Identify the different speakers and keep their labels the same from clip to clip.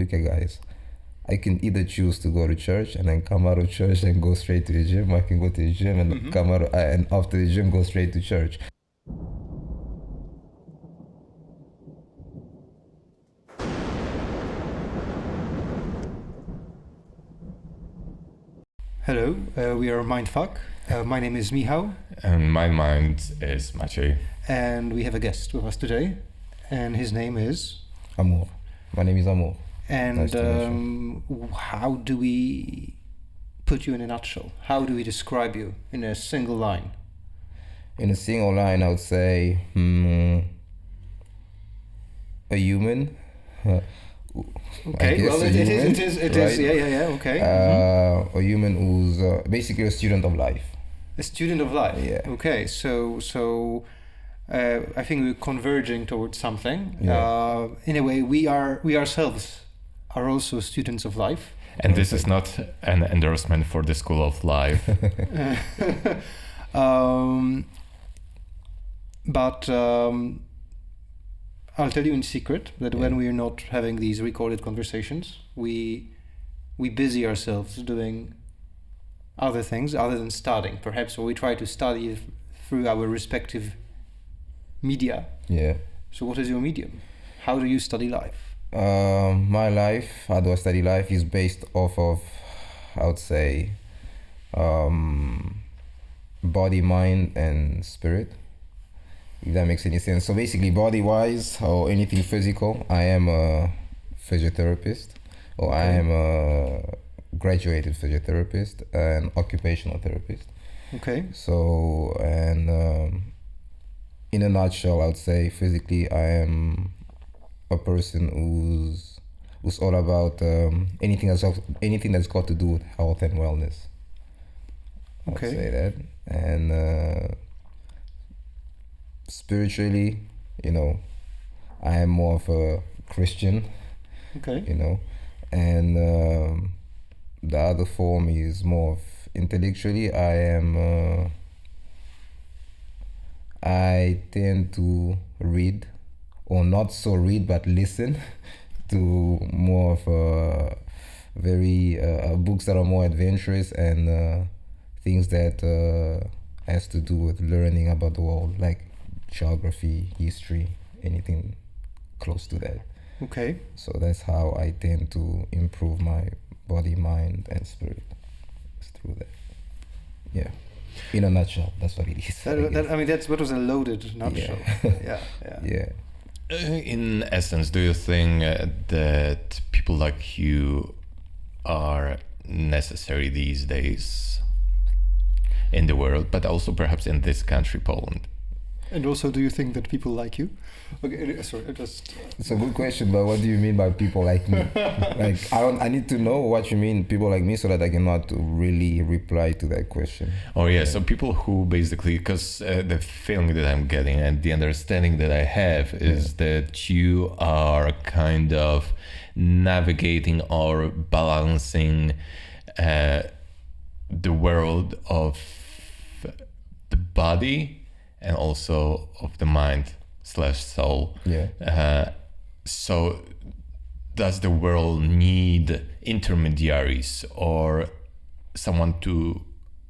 Speaker 1: look at guys, I can either choose to go to church and then come out of church and go straight to the gym. I can go to the gym and come out and after the gym go straight to church.
Speaker 2: Hello, we are Mindfuuk. My name is Michał.
Speaker 3: And my mind is Maciej.
Speaker 2: And we have a guest with us today. And his name is?
Speaker 1: Amour. My name is Amour.
Speaker 2: And
Speaker 1: Nice
Speaker 2: how do we put you in a nutshell? How do we describe you in a single line?
Speaker 1: In a single line, I would say a human.
Speaker 2: Okay, well, it is,
Speaker 1: right?
Speaker 2: yeah, okay.
Speaker 1: A human who's basically a student of life.
Speaker 2: A student of life.
Speaker 1: Yeah.
Speaker 2: Okay, so I think we're converging towards something.
Speaker 1: Yeah.
Speaker 2: In a way, we ourselves are also students of life.
Speaker 3: And this is not an endorsement for the School of Life.
Speaker 2: But I'll tell you in secret that when we're not having these recorded conversations, we busy ourselves doing other things other than studying, perhaps, or we try to study through our respective media.
Speaker 1: Yeah.
Speaker 2: So what is your medium? How do you study life?
Speaker 1: My life, how do I study life, is based off of, I would say, body, mind, and spirit, if that makes any sense. So basically, body-wise, or anything physical, I am a physiotherapist, or I am a graduated physiotherapist and occupational therapist.
Speaker 2: Okay.
Speaker 1: So, and in a nutshell, I would say physically, I am a person who's all about anything that's got to do with health and wellness. I would say that. And spiritually, I am more of a Christian.
Speaker 2: Okay.
Speaker 1: And the other form is more of intellectually. I tend to read, or not so read, but listen to more of very books that are more adventurous and things that has to do with learning about the world, like geography, history, anything close to that.
Speaker 2: Okay.
Speaker 1: So that's how I tend to improve my body, mind, and spirit. It's through that. Yeah. In a nutshell, that's what it is.
Speaker 2: That's what was a loaded nutshell. Yeah.
Speaker 3: In essence, do you think that people like you are necessary these days in the world, but also perhaps in this country, Poland?
Speaker 2: And also, do you think that people like you? Okay, sorry,
Speaker 1: It's a good question, but what do you mean by people like me? I need to know what you mean, people like me, so that I cannot really reply to that question.
Speaker 3: Oh yeah, so people who basically, because the feeling that I'm getting and the understanding that I have is that you are kind of navigating or balancing the world of the body and also of the mind/soul.
Speaker 1: Yeah.
Speaker 3: So does the world need intermediaries or someone to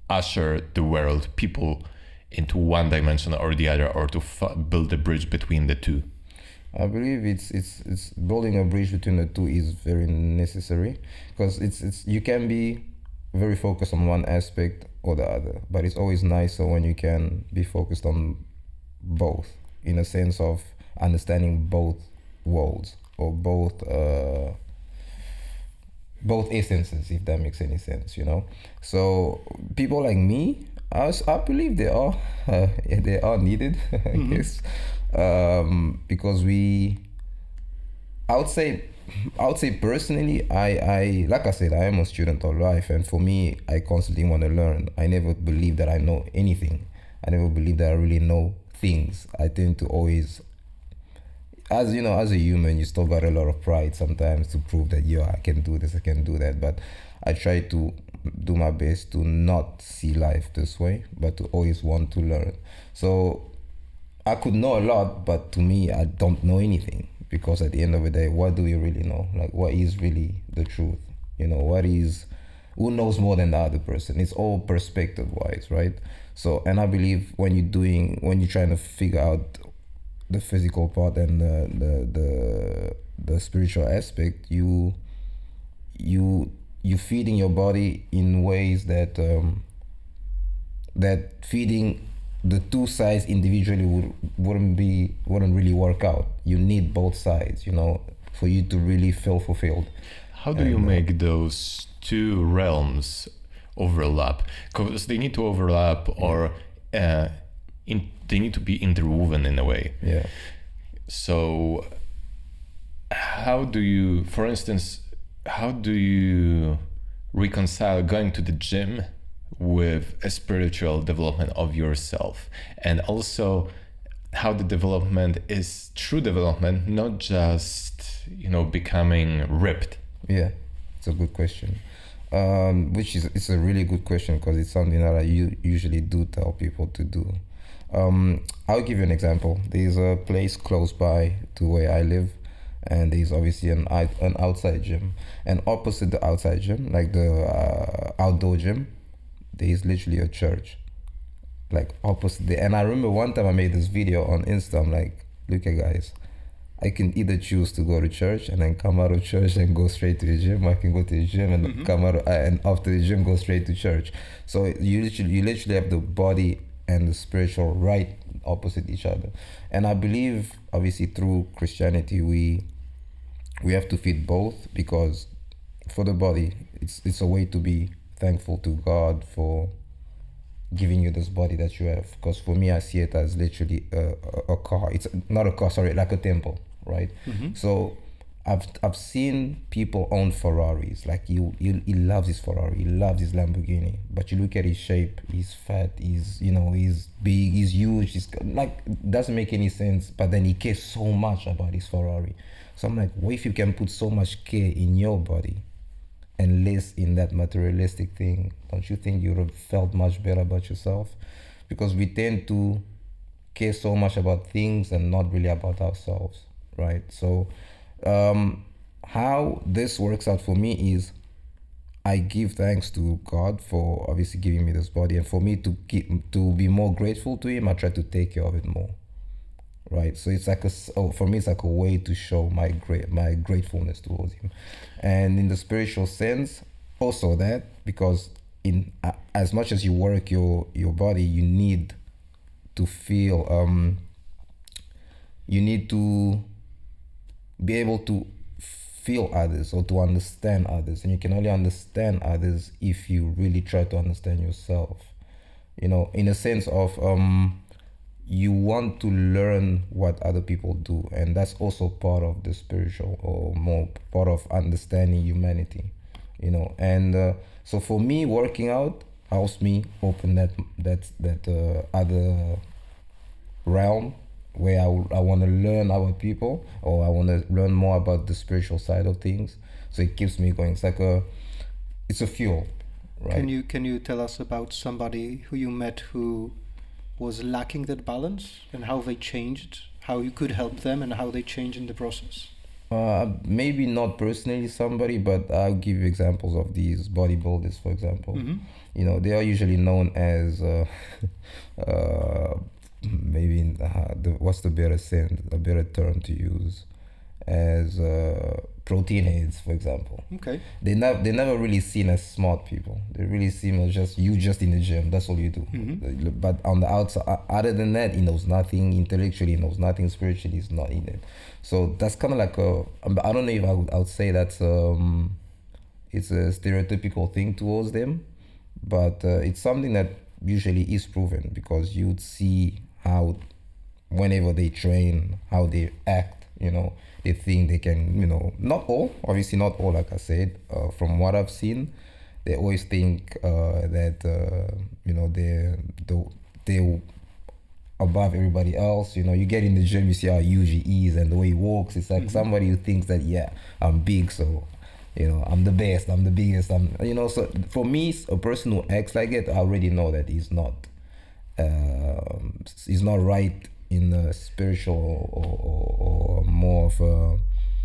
Speaker 3: usher the world, people, into one dimension or the other, or to build a bridge between the two?
Speaker 1: I believe it's building a bridge between the two is very necessary, because it's you can be very focused on one aspect or the other, but it's always nicer when you can be focused on both, in a sense of understanding both worlds, or both essences, if that makes any sense, So people like me, I believe they are needed, I guess, because I would say personally, I like I said, I am a student of life, and for me, I constantly want to learn. I never believe that I know anything. I never believe that I really know things. I tend to always, as a human, you still got a lot of pride sometimes to prove that I can do this, I can do that. But I try to do my best to not see life this way, but to always want to learn. So I could know a lot, but to me, I don't know anything. because at the end of the day, what do we really know? Like, what is really the truth? You know, who knows more than the other person? It's all perspective wise, right? So, and I believe when you're trying to figure out the physical part and the spiritual aspect, you feeding your body in ways that that feeding the two sides individually wouldn't really work out. You need both sides, you know, for you to really feel fulfilled.
Speaker 3: How do you make those two realms overlap? Because they need to overlap, or they need to be interwoven in a way.
Speaker 1: Yeah.
Speaker 3: So how do you, for instance, how do you reconcile going to the gym with a spiritual development of yourself, and also how the development is true development, not just, you know, becoming ripped?
Speaker 1: Yeah, it's a good question. It's a really good question, because it's something that I usually do tell people to do. I'll give you an example. There's a place close by to where I live, and there's obviously an outside gym, and opposite the outside gym, like the outdoor gym, there's literally a church, like opposite there. And I remember one time I made this video on Insta. I'm like, look at guys, I can either choose to go to church and then come out of church and go straight to the gym. I can go to the gym and come out and after the gym go straight to church. So you literally have the body and the spiritual right opposite each other. And I believe obviously through Christianity we have to feed both, because for the body it's a way to be thankful to God for giving you this body that you have. Because for me, I see it as literally a car. It's not a car, sorry, like a temple, right? So I've seen people own Ferraris. Like he loves his Ferrari, he loves his Lamborghini. But you look at his shape, he's fat, he's big, he's huge. He's like, doesn't make any sense. But then he cares so much about his Ferrari. So I'm like, what if you can put so much care in your body and less in that materialistic thing? Don't you think you would have felt much better about yourself? Because we tend to care so much about things and not really about ourselves, right? So how this works out for me is I give thanks to God for obviously giving me this body, and for me to be more grateful to him, I try to take care of it more, right? So it's like for me it's like a way to show my gratefulness towards him. And in the spiritual sense also, that because in as much as you work your body, you need to feel you need to be able to feel others or to understand others, and you can only understand others if you really try to understand yourself, you know, in a sense of you want to learn what other people do, and that's also part of the spiritual, or more part of understanding humanity, you know. And so for me, working out helps me open that other realm where I want to learn about people, or I want to learn more about the spiritual side of things. So it keeps me going. It's a fuel, right?
Speaker 2: Can you tell us about somebody who you met who was lacking that balance, and how they changed, how you could help them, and how they changed in the process?
Speaker 1: Maybe not personally somebody, but I'll give you examples of these bodybuilders, for example. You know, they are usually known as maybe what's the better term to use, as protein heads, for example.
Speaker 2: Okay.
Speaker 1: They're never really seen as smart people. They really seem as just in the gym, that's all you do. But on the outside, other than that, he knows nothing. Intellectually, he knows nothing. Spiritually, he's not in it. So that's kind of like I don't know if I would say that's it's a stereotypical thing towards them, but it's something that usually is proven, because you'd see how whenever they train, how they act, you know, they think they can, you know, obviously not all, like I said, from what I've seen, they always think that, you know, they're above everybody else. You know, you get in the gym, you see how huge he is and the way he walks. It's like somebody who thinks that, yeah, I'm big, so, you know, I'm the best, I'm the biggest, you know. So for me, a person who acts like it, I already know that he's not right in the spiritual or more of a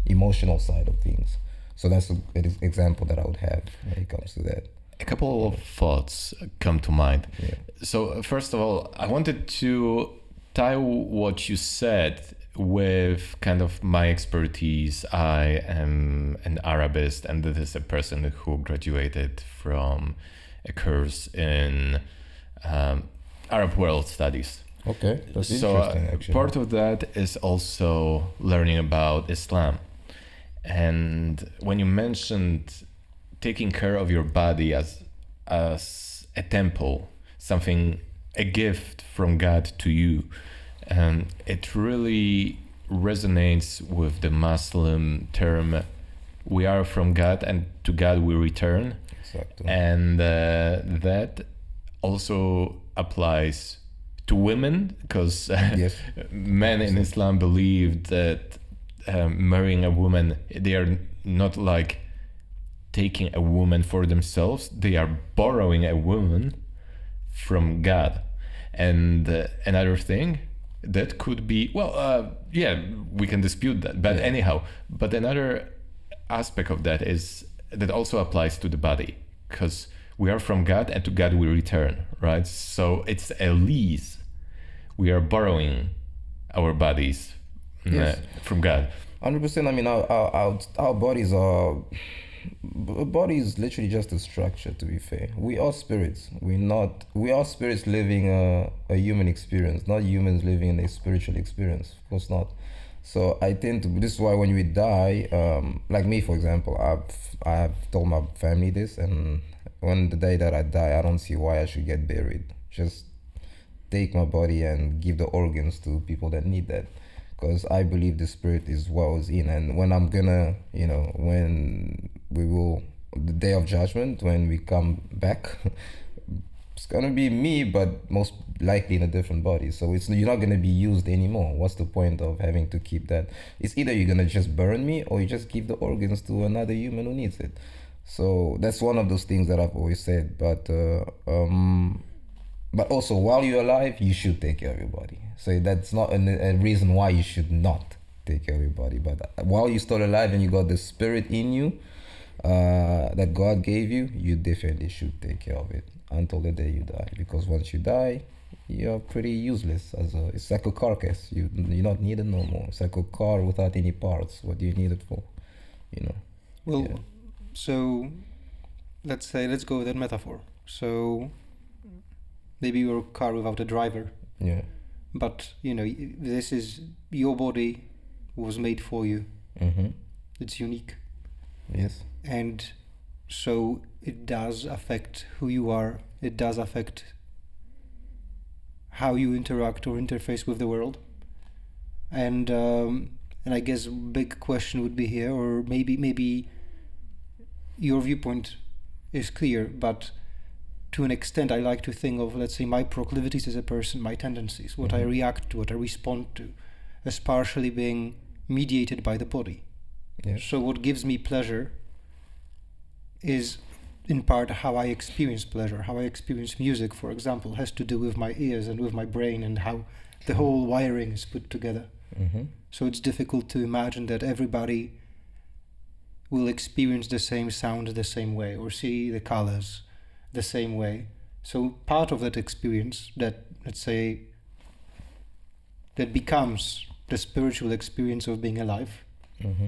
Speaker 1: emotional side of things. So that's an example that I would have when it comes to that.
Speaker 3: A couple of thoughts come to mind.
Speaker 1: Yeah.
Speaker 3: So first of all, I wanted to tie what you said with kind of my expertise. I am an Arabist, and this is a person who graduated from a course in Arab world studies.
Speaker 1: Okay, that's
Speaker 3: So
Speaker 1: interesting. Actually,
Speaker 3: part of that is also learning about Islam. And when you mentioned taking care of your body as a temple, something, a gift from God to you, it really resonates with the Muslim term, we are from God and to God we return.
Speaker 1: exactly.
Speaker 3: And that also applies to women, because
Speaker 1: Yes.
Speaker 3: men in Islam believe that marrying a woman, they are not like taking a woman for themselves, they are borrowing a woman from God. And another thing that could be, yeah, we can dispute that, but anyhow, but another aspect of that is that also applies to the body, because we are from God and to God we return, right? So it's a lease. We are borrowing our bodies
Speaker 1: Yes.
Speaker 3: from God.
Speaker 1: 100%. I mean, our bodies are. A body is literally just a structure. To be fair, we are spirits. We are spirits living a human experience, not humans living a spiritual experience. Of course not. So I tend to. This is why when we die, like me for example, I've told my family this, and when the day that I die, I don't see why I should get buried. Just take my body and give the organs to people that need that, because I believe the spirit is what was in. And when I'm gonna, when we will, the day of judgment, when we come back, it's gonna be me, but most likely in a different body. So you're not gonna be used anymore. What's the point of having to keep that? It's either you're gonna just burn me, or you just give the organs to another human who needs it. So that's one of those things that I've always said. But also, while you're alive, you should take care of your body. So that's not a reason why you should not take care of your body. But while you're still alive and you got the spirit in you that God gave you, you definitely should take care of it until the day you die. Because once you die, you're pretty useless. It's like a carcass. You're not needed no more. It's like a car without any parts. What do you need it for?
Speaker 2: Well,
Speaker 1: Yeah.
Speaker 2: so let's go with that metaphor. So maybe you're a car without a driver,
Speaker 1: Yeah.
Speaker 2: but this is your body was made for you.
Speaker 1: Mm-hmm.
Speaker 2: It's unique,
Speaker 1: Yes.
Speaker 2: and so it does affect who you are. It does affect how you interact or interface with the world. And I guess big question would be here, or maybe your viewpoint is clear, but to an extent I like to think of, let's say, my proclivities as a person, my tendencies, what I react to, what I respond to, as partially being mediated by the body.
Speaker 1: Yeah.
Speaker 2: So what gives me pleasure is in part how I experience pleasure, how I experience music, for example, has to do with my ears and with my brain and how the whole wiring is put together.
Speaker 1: Mm-hmm.
Speaker 2: So it's difficult to imagine that everybody will experience the same sound the same way or see the colors the same way. So part of that experience that, let's say, that becomes the spiritual experience of being alive
Speaker 1: Mm-hmm.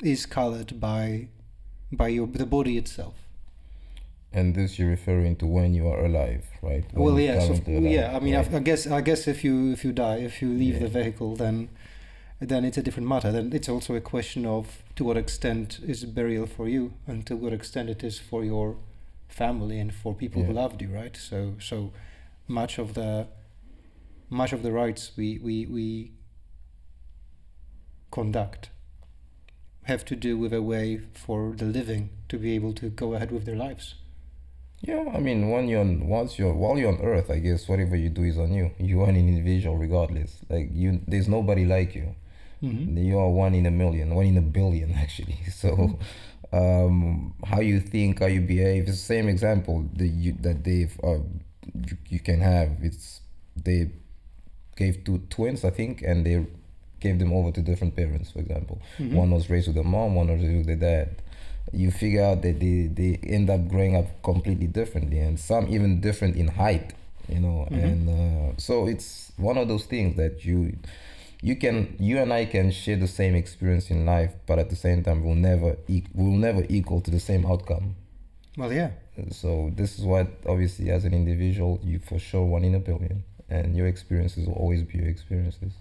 Speaker 2: is colored by the body itself.
Speaker 1: And this you're referring to when you are alive, right? When
Speaker 2: Well,
Speaker 1: you're
Speaker 2: yes,
Speaker 1: currently alive,
Speaker 2: yeah. I mean,
Speaker 1: right?
Speaker 2: I guess if you die, if you leave
Speaker 1: Yeah.
Speaker 2: the vehicle, then it's a different matter. Then it's also a question of to what extent is burial for you, and to what extent it is for your family and for people who
Speaker 1: Yeah.
Speaker 2: loved you, right? So much of the rites we conduct have to do with a way for the living to be able to go ahead with their lives.
Speaker 1: Yeah, I mean, while you're on Earth, I guess whatever you do is on you. You are an individual, regardless. Like there's nobody like you.
Speaker 2: Mm-hmm.
Speaker 1: You are one in a million, one in a billion, actually. So, how you think, how you behave, it's the same example that you can have. It's gave two twins, I think, and they gave them over to different parents, for example. One was raised with the mom, one was raised with the dad. You figure out that they end up growing up completely differently, and some even different in height, and so it's one of those things that you and I can share the same experience in life, but at the same time we'll never equal to the same outcome.
Speaker 2: Well, yeah.
Speaker 1: So this is what, obviously, as an individual, you for sure one in a billion, and your experiences will always be your experiences.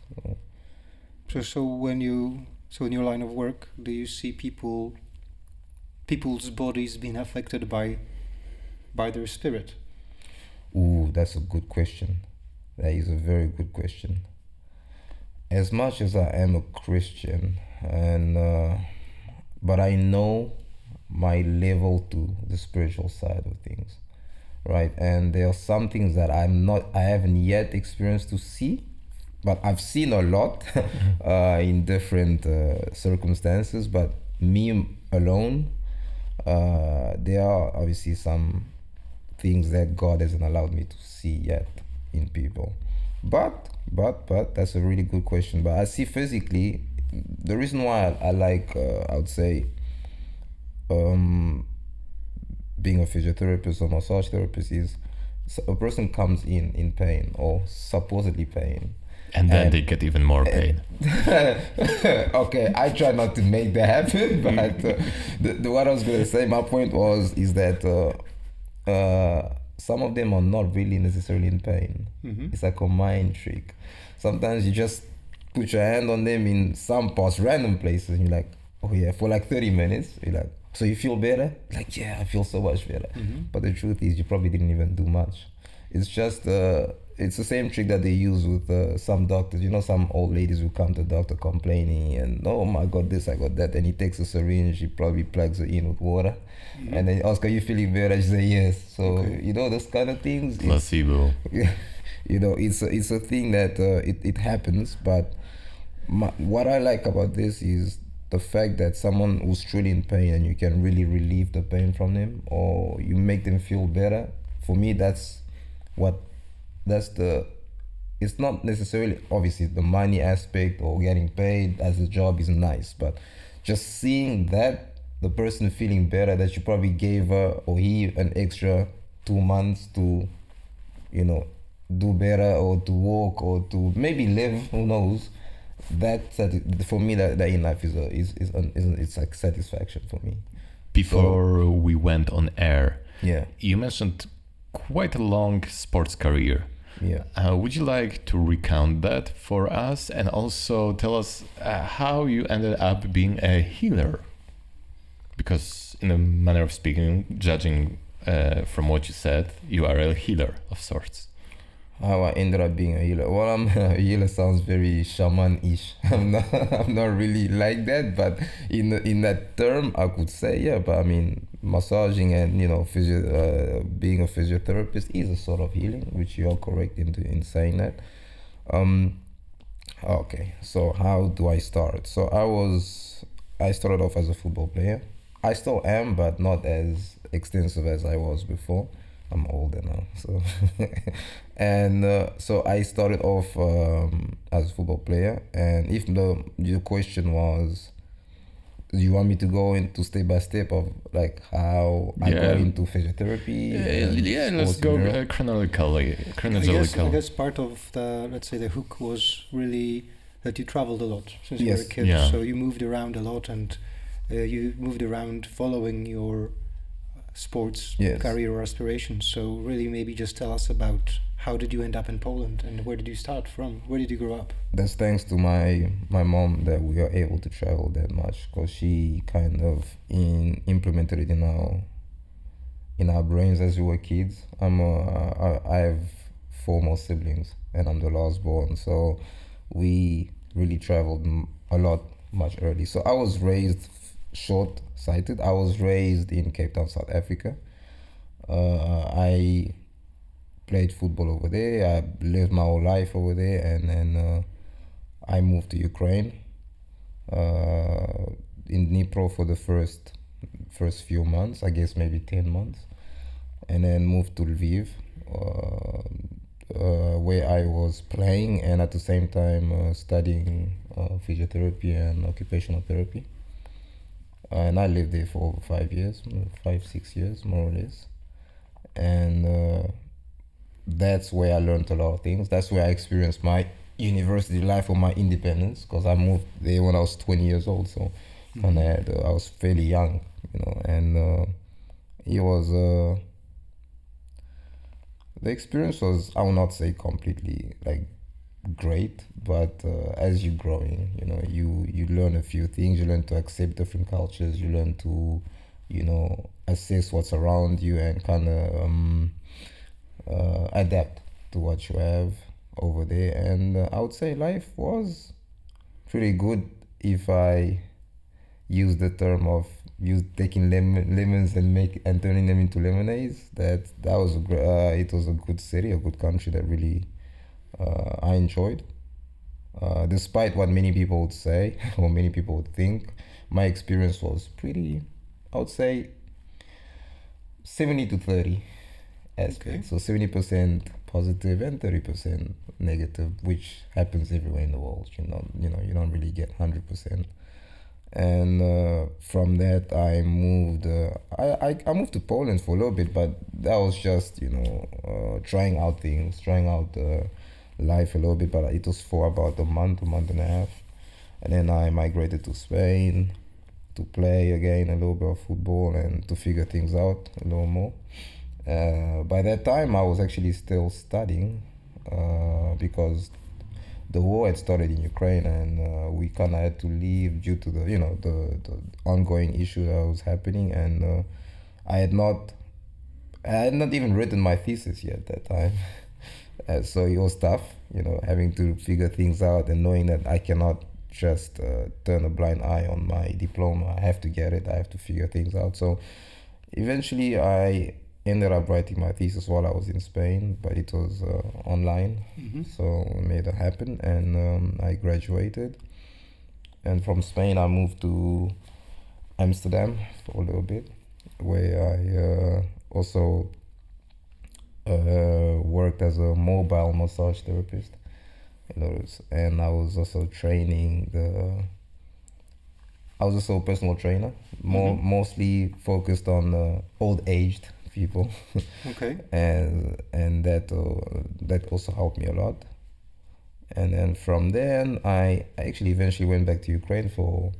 Speaker 2: So in your line of work, do you see people's bodies being affected by their spirit?
Speaker 1: Ooh, that's a good question. That is a very good question. As much as I am a Christian, but I know my level to the spiritual side of things, right? And there are some things that I haven't yet experienced to see, but I've seen a lot in different circumstances. But me alone, there are obviously some things that God hasn't allowed me to see yet in people. But that's a really good question. But I see physically, the reason why I like, I would say, being a physiotherapist or massage therapist is a person comes in pain or supposedly pain.
Speaker 3: And then they get even more pain.
Speaker 1: Okay, I try not to make that happen, but what I was going to say, my point is that some of them are not really necessarily in pain. It's like a mind trick. Sometimes you just put your hand on them in some parts, random places, and you're like, oh yeah, for like 30 minutes, you're like, so you feel better? Like, yeah, I feel so much better. But the truth is, you probably didn't even do much. It's just, it's the same trick that they use with some doctors. Some old ladies who come to the doctor complaining and, oh, I got this, I got that. And he takes a syringe, he probably plugs it in with water. And then he asks, are you feeling better? She say, yes. So, those kind of things.
Speaker 3: Placebo.
Speaker 1: It's a thing that it happens. But what I like about this is the fact that someone who's truly in pain and you can really relieve the pain from them, or you make them feel better. For me, it's not necessarily, obviously, the money aspect or getting paid as a job is nice, but just seeing that the person feeling better, that you probably gave her or he an extra 2 months to, do better or to walk or to maybe live, who knows. For me, that in life it's like satisfaction for me.
Speaker 3: Before we went on air,
Speaker 1: yeah,
Speaker 3: you mentioned quite a long sports career.
Speaker 1: Yeah.
Speaker 3: Would you like to recount that for us, and also tell us how you ended up being a healer? Because in a manner of speaking, judging from what you said, you are a healer of sorts.
Speaker 1: How I ended up being a healer? Well, a healer sounds very shaman-ish. I'm not really like that, but in that term, I could say, yeah. But I mean, massaging and being a physiotherapist is a sort of healing, which you are correct in saying that. Okay, so how do I start? So I started off as a football player. I still am, but not as extensive as I was before. I'm older now, so and so I started off as a football player. And if your question was, do you want me to go into step by step of like how I got into physiotherapy?
Speaker 3: Let's go chronologically.
Speaker 2: I guess part of the hook was really that you traveled a lot since you were a kid. Yeah. So you moved around a lot, and you moved around following your sports career or aspirations. So really, maybe just tell us about how did you end up in Poland, and where did you start from? Where did you grow up?
Speaker 1: That's thanks to my mom that we are able to travel that much, because she kind of implemented it in our brains as we were kids. I have 4 more siblings, and I'm the last born, so we really traveled a lot much early. So I was raised short-sighted. I was raised in Cape Town, South Africa. I played football over there. I lived my whole life over there, and then I moved to Ukraine in Dnipro for the first few months, I guess maybe 10 months, and then moved to Lviv where I was playing and at the same time studying physiotherapy and occupational therapy. And I lived there for over 5 years, 5, 6 years, more or less. And that's where I learned a lot of things. That's where I experienced my university life or my independence, because I moved there when I was 20 years old. So kind of I was fairly young, and it was the experience was, I will not say completely like great, but as you're growing, you learn a few things. You learn to accept different cultures. You learn to assess what's around you and kind of adapt to what you have over there. And I would say life was pretty good if I use the term of taking lemons and turning them into lemonades. That was it was a good city, a good country that really I enjoyed. Despite what many people would say or many people would think, my experience was pretty, I would say, 70 to 30 aspects. Okay. So 70% positive and 30% negative, which happens everywhere in the world. You don't really get 100%. And from that, I moved. I moved to Poland for a little bit, but that was just trying out things, trying out life a little bit. But it was for about a month and a half, and then I migrated to Spain to play again a little bit of football and to figure things out a little more. By that time, I was actually still studying because the war had started in Ukraine, and we kind of had to leave due to the ongoing issue that was happening. And I had not even written my thesis yet at that time. So it was tough, having to figure things out and knowing that I cannot just turn a blind eye on my diploma. I have to get it. I have to figure things out. So eventually I ended up writing my thesis while I was in Spain, but it was online. So we made it happen, and I graduated. And from Spain, I moved to Amsterdam for a little bit, where I also worked as a mobile massage therapist. And I was also I was also a personal trainer, mostly focused on old-aged people.
Speaker 2: Okay.
Speaker 1: and that also helped me a lot. And then from then, I actually eventually went back to Ukraine for,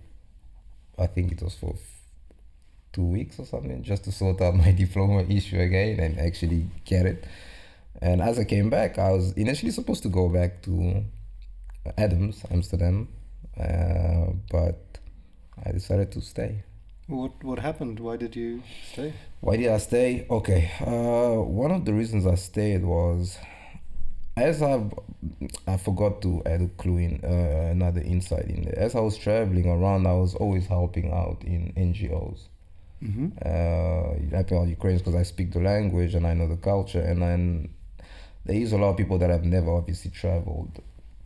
Speaker 1: I think it was for 2 weeks or something, just to sort out my diploma issue again and actually get it. And as I came back, I was initially supposed to go back to Amsterdam, but I decided to stay.
Speaker 2: What happened? Why did you stay?
Speaker 1: Why did I stay? Okay, one of the reasons I stayed was, I forgot to add a clue in, another insight in there. As I was traveling around, I was always helping out in NGOs. Helping out Ukrainians because I speak the language and I know the culture, and then there is a lot of people that have never obviously traveled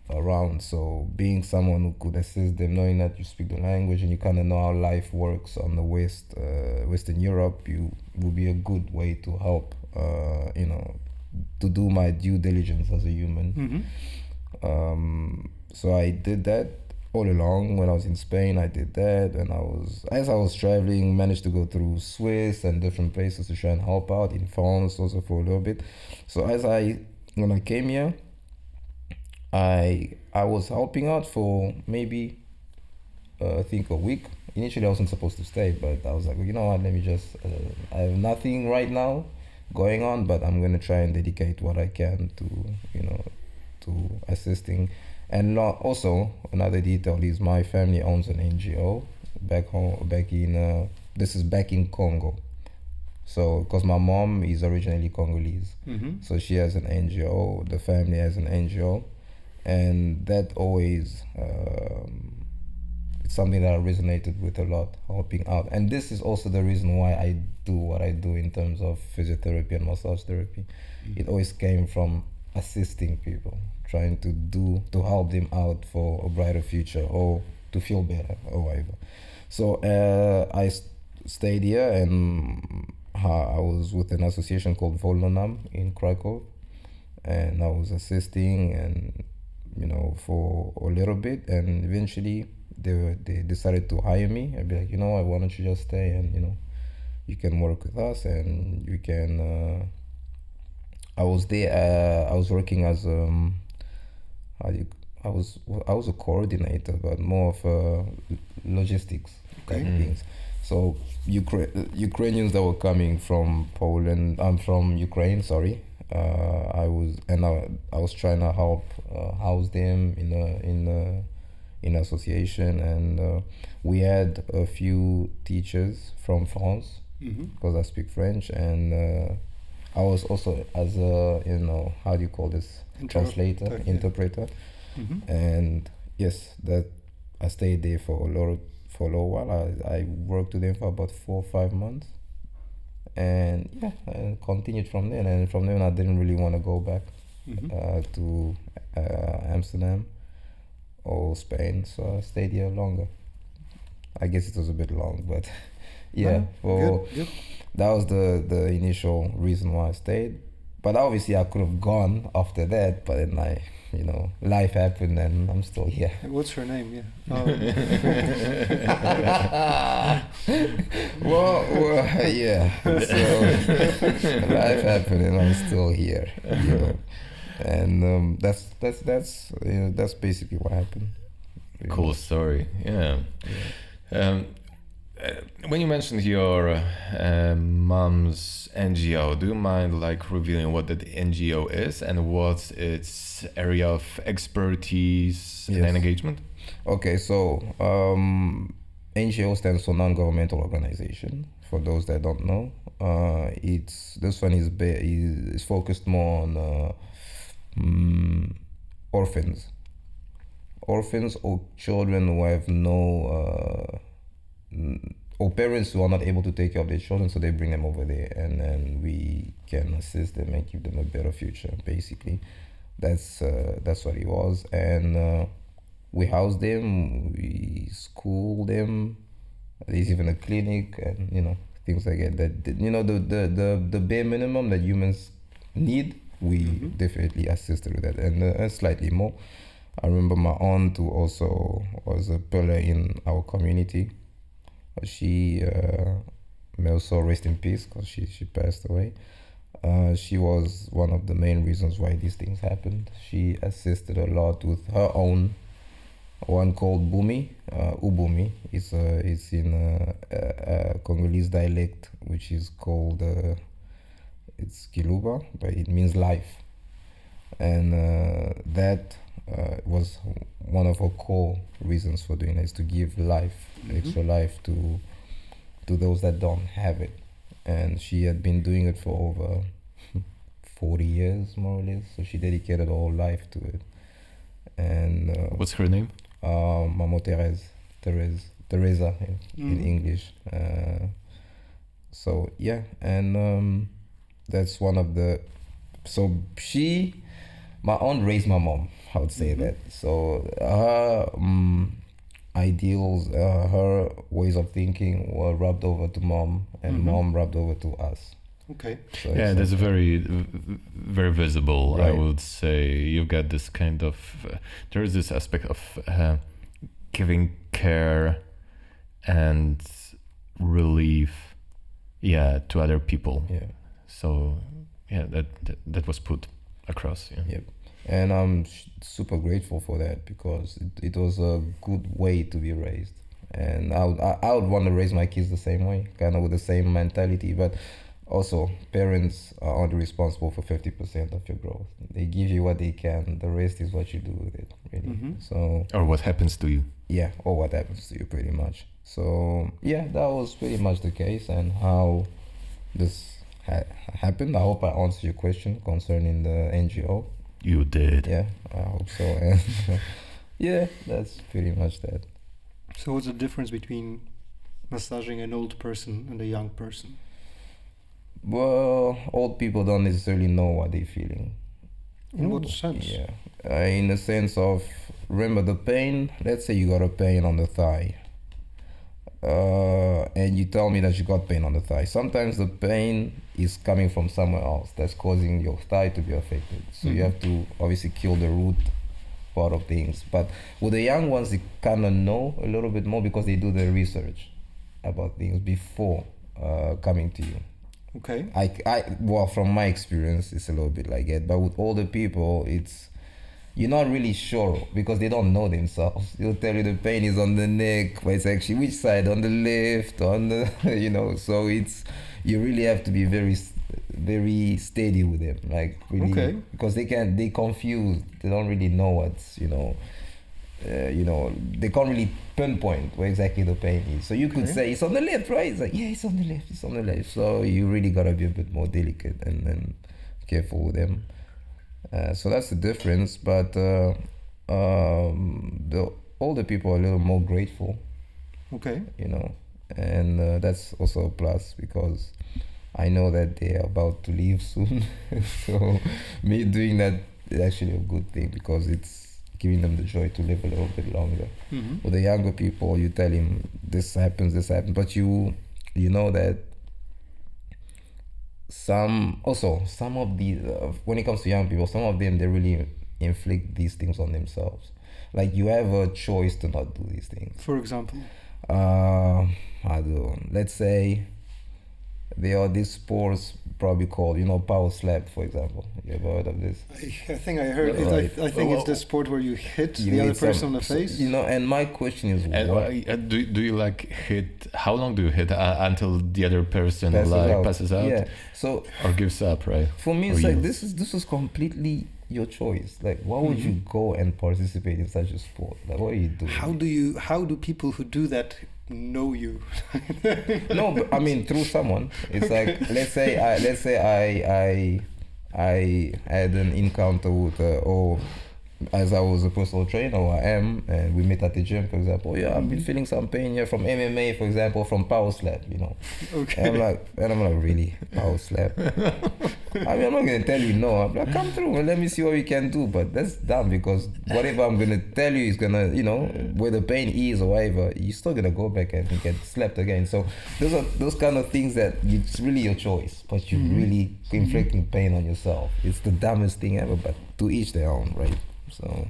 Speaker 1: around, so being someone who could assist them, knowing that you speak the language and you kind of know how life works on the Western Europe, you would be a good way to help, to do my due diligence as a human. So I did that all along. When I was in Spain, I did that, and as I was traveling, managed to go through Swiss and different places to try and help out in France also for a little bit. So when I came here, I was helping out for maybe I think a week. Initially I wasn't supposed to stay, but I was like, you know what, let me just I have nothing right now going on, but I'm gonna try and dedicate what I can to assisting. And also another detail is my family owns an NGO back in Congo. So, because my mom is originally Congolese, so she has an NGO, the family has an NGO, and that always, it's something that I resonated with a lot, helping out. And this is also the reason why I do what I do in terms of physiotherapy and massage therapy. It always came from assisting people, trying to help them out for a brighter future or to feel better or whatever. So I stayed here, and I was with an association called Volnonam in Krakow, and I was assisting, and for a little bit, and eventually they decided to hire me. I'd be like, why don't you just stay, and you can work with us, and you can. I was there. I was working as how do you, I was a coordinator, but more of logistics type of things. So Ukrainians that were coming from Poland, I'm from Ukraine. Sorry, I was trying to help house them in association, and we had a few teachers from France because I speak French, and I was also as a how do you call this, translator, interpreter, and yes, that I stayed there for a little while. I worked with them for about 4 or 5 months, and I continued from there. And from there, I didn't really want to go back to Amsterdam or Spain, so I stayed here longer. I guess it was a bit long, but good. That was the initial reason why I stayed. But obviously I could have gone after that, but then life happened and I'm still here.
Speaker 2: What's her name? Yeah.
Speaker 1: Yeah. So life happened and I'm still here. And that's basically what happened.
Speaker 3: Cool story. Yeah. When you mentioned your mom's NGO, do you mind revealing what that NGO is and what's its area of expertise and engagement?
Speaker 1: Okay, so NGO stands for non-governmental organization. For those that don't know, this one is focused more on orphans or children who have no. Or parents who are not able to take care of their children, so they bring them over there, and then we can assist them and give them a better future. Basically, that's what it was, and we house them, we school them. There's even a clinic, and things like that. The bare minimum that humans need, we definitely assisted with that, and slightly more. I remember my aunt, who also was a pillar in our community. She may also rest in peace because she passed away. She was one of the main reasons why these things happened. She assisted a lot with her own one called Bumi. Ubumi is in a Congolese dialect, which is called it's Kiluba, but it means life, and that was one of her core reasons for doing it, is to give life, extra life to those that don't have it. And she had been doing it for over 40 years, more or less. So she dedicated her whole life to it. And
Speaker 3: what's her name?
Speaker 1: Mamo Teresa in English. So yeah, and that's one of the. So my aunt raised my mom, I would say that. So her ideals, her ways of thinking were rubbed over to mom, and mom rubbed over to us.
Speaker 2: Okay.
Speaker 3: So yeah, that's very, very visible. Right. I would say you've got this kind of. There is this aspect of giving care and relief, to other people. Yeah. So that was put across. Yeah.
Speaker 1: Yep. And I'm super grateful for that, because it was a good way to be raised. And I would want to raise my kids the same way, kind of with the same mentality. But also, parents are only responsible for 50% of your growth. They give you what they can. The rest is what you do with it, really. So,
Speaker 3: or what happens to you.
Speaker 1: Yeah, or what happens to you, pretty much. So, yeah, that was pretty much the case, and how this happened. I hope I answered your question concerning the NGO.
Speaker 3: You did.
Speaker 1: Yeah, I hope so. And yeah, that's pretty much that.
Speaker 2: So what's the difference between massaging an old person and a young person?
Speaker 1: Well, old people don't necessarily know what they're feeling.
Speaker 2: In what sense?
Speaker 1: Yeah, in the sense of, remember the pain. Let's say you got a pain on the thigh. and you tell me that you got pain on the thigh. Sometimes the pain is coming from somewhere else that's causing your thigh to be affected. So you have to obviously kill the root part of things. But with the young ones, they kind of know a little bit more because they do their research about things before coming to you.
Speaker 2: Okay.
Speaker 1: Well, from my experience, it's a little bit like that. But with older people, you're not really sure because they don't know themselves. They'll tell you the pain is on the neck, but it's actually which side, on the left, on the, so you really have to be very, very steady with them. Like really, because they confused. They don't really know what's, they can't really pinpoint where exactly the pain is. So you could say, it's on the left, right? It's like, yeah, it's on the left, it's on the left. So you really gotta be a bit more delicate and careful with them. So that's the difference, but the older people are a little more grateful.
Speaker 2: Okay.
Speaker 1: And that's also a plus because I know that they're about to leave soon. So me doing that is actually a good thing because it's giving them the joy to live a little bit longer.
Speaker 2: Mm-hmm.
Speaker 1: With the younger people, you tell him this happens, but you know that some of these when it comes to young people, some of them, they really inflict these things on themselves. Like you have a choice to not do these things.
Speaker 2: For example,
Speaker 1: let's say there are these sports probably called power slap, for example. You ever heard of this?
Speaker 2: I think I heard it.
Speaker 1: Right.
Speaker 2: I think it's the sport where you hit the
Speaker 1: hit
Speaker 2: other person on the face.
Speaker 1: And my question is,
Speaker 3: and do you like hit? How long do you hit until the other person passes out?
Speaker 1: Yeah. So
Speaker 3: or gives up, right?
Speaker 1: For me, it's like this is completely your choice. Like, why would you go and participate in such a sport? Like, what are you doing?
Speaker 2: How do people who do that know you?
Speaker 1: No, but I mean through someone. It's like let's say I had an encounter with as I was a personal trainer, or I am, and we met at the gym, for example. Yeah, I've been feeling some pain here from MMA, for example, from power slap,
Speaker 2: Okay.
Speaker 1: And I'm like, really? Power slap? I mean, I'm not going to tell you no. I'm like, come through and let me see what we can do. But that's dumb because whatever I'm going to tell you is going to, where the pain is or whatever, you're still going to go back and get slapped again. So those kind of things that it's really your choice, but you're really inflicting pain on yourself. It's the dumbest thing ever, but to each their own, right? So,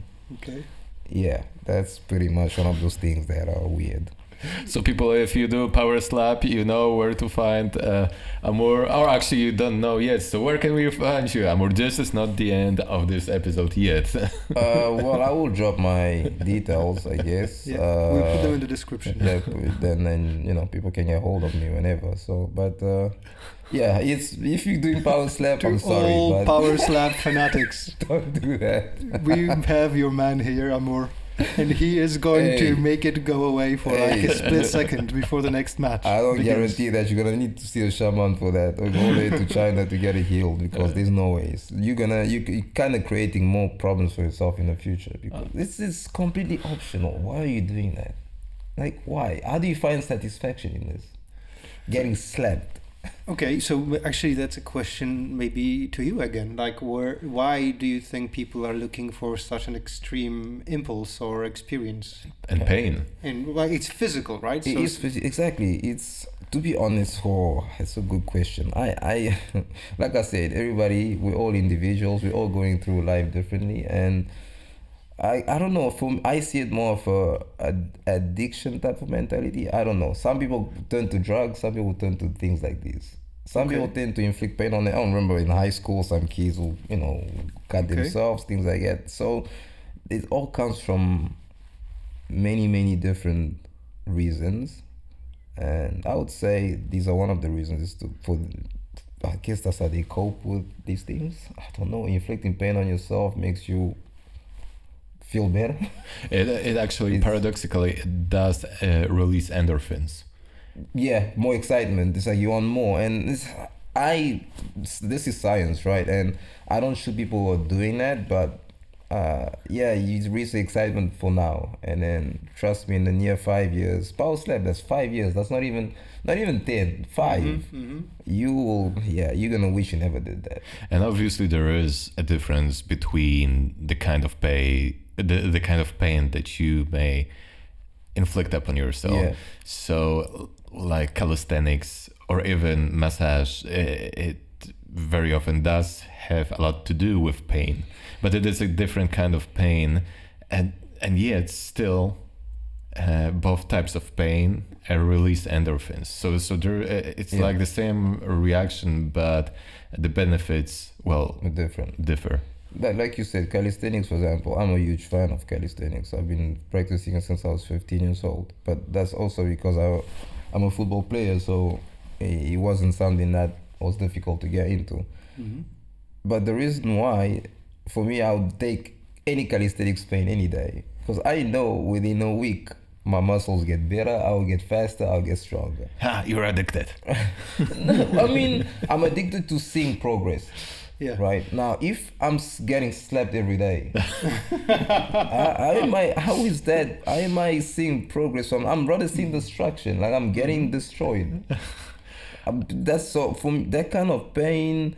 Speaker 1: yeah, that's pretty much one of those things that are weird.
Speaker 3: So people, if you do power slap, you know where to find Amour, or actually you don't know yet. So where can we find you, Amour? This is not the end of this episode yet.
Speaker 1: Well, I will drop my details, I guess.
Speaker 2: Yeah, we'll put them in the description.
Speaker 1: Yeah, then people can get hold of me whenever. So, but yeah, if you're doing power slap, I'm sorry,
Speaker 2: all
Speaker 1: but
Speaker 2: power slap fanatics,
Speaker 1: don't do that.
Speaker 2: We have your man here, Amour. And he is going to make it go away for like a split second before the next match.
Speaker 1: I don't guarantee that you're gonna need to see a shaman for that, or go all the way to China to get it healed, because there's no ways. You're kind of creating more problems for yourself in the future, because this is completely optional. Why are you doing that? Like, why? How do you find satisfaction in this? Getting slapped.
Speaker 2: Okay, so actually that's a question maybe to you again. Like, why do you think people are looking for such an extreme impulse or experience?
Speaker 3: And pain.
Speaker 2: And well, it's physical, right?
Speaker 1: It is exactly. It's, to be honest, it's a good question. I like I said, we're all individuals. We're all going through life differently, and I don't know. I see it more of a addiction type of mentality. I don't know. Some people turn to drugs. Some people turn to things like this. Some people tend to inflict pain on their own. Remember in high school, some kids will, cut themselves, things like that. So it all comes from many, many different reasons. And I would say these are one of the reasons I guess that's how they cope with these things. I don't know. Inflicting pain on yourself makes you feel better.
Speaker 3: It actually paradoxically it does release endorphins.
Speaker 1: Yeah, more excitement. It's like you want more, and this is science, right? And I don't shoot people who are doing that, but you reach the excitement for now, and then trust me, in the near 5 years, power slap. That's 5 years. That's not even 10. 5. Mm-hmm. You're gonna wish you never did that.
Speaker 3: And obviously, there is a difference between the kind of pain that you may inflict upon yourself.
Speaker 1: Yeah.
Speaker 3: So like calisthenics or even massage, it very often does have a lot to do with pain, but it is a different kind of pain, and yet still both types of pain release endorphins. So there, it's like the same reaction, but the benefits, well, differ.
Speaker 1: Like you said, calisthenics, for example, I'm a huge fan of calisthenics. I've been practicing since I was 15 years old, but that's also because I'm a football player, so it wasn't something that was difficult to get into.
Speaker 2: Mm-hmm.
Speaker 1: But the reason why, for me, I would take any calisthenics pain any day, because I know within a week my muscles get better, I'll get faster, I'll get stronger.
Speaker 3: Ha, you're addicted.
Speaker 1: No, I mean, I'm addicted to seeing progress.
Speaker 2: Yeah.
Speaker 1: Right now, if I'm getting slapped every day, how is that? How am I seeing progress? I'm rather seeing destruction. Like I'm getting destroyed. That's so for me. That kind of pain,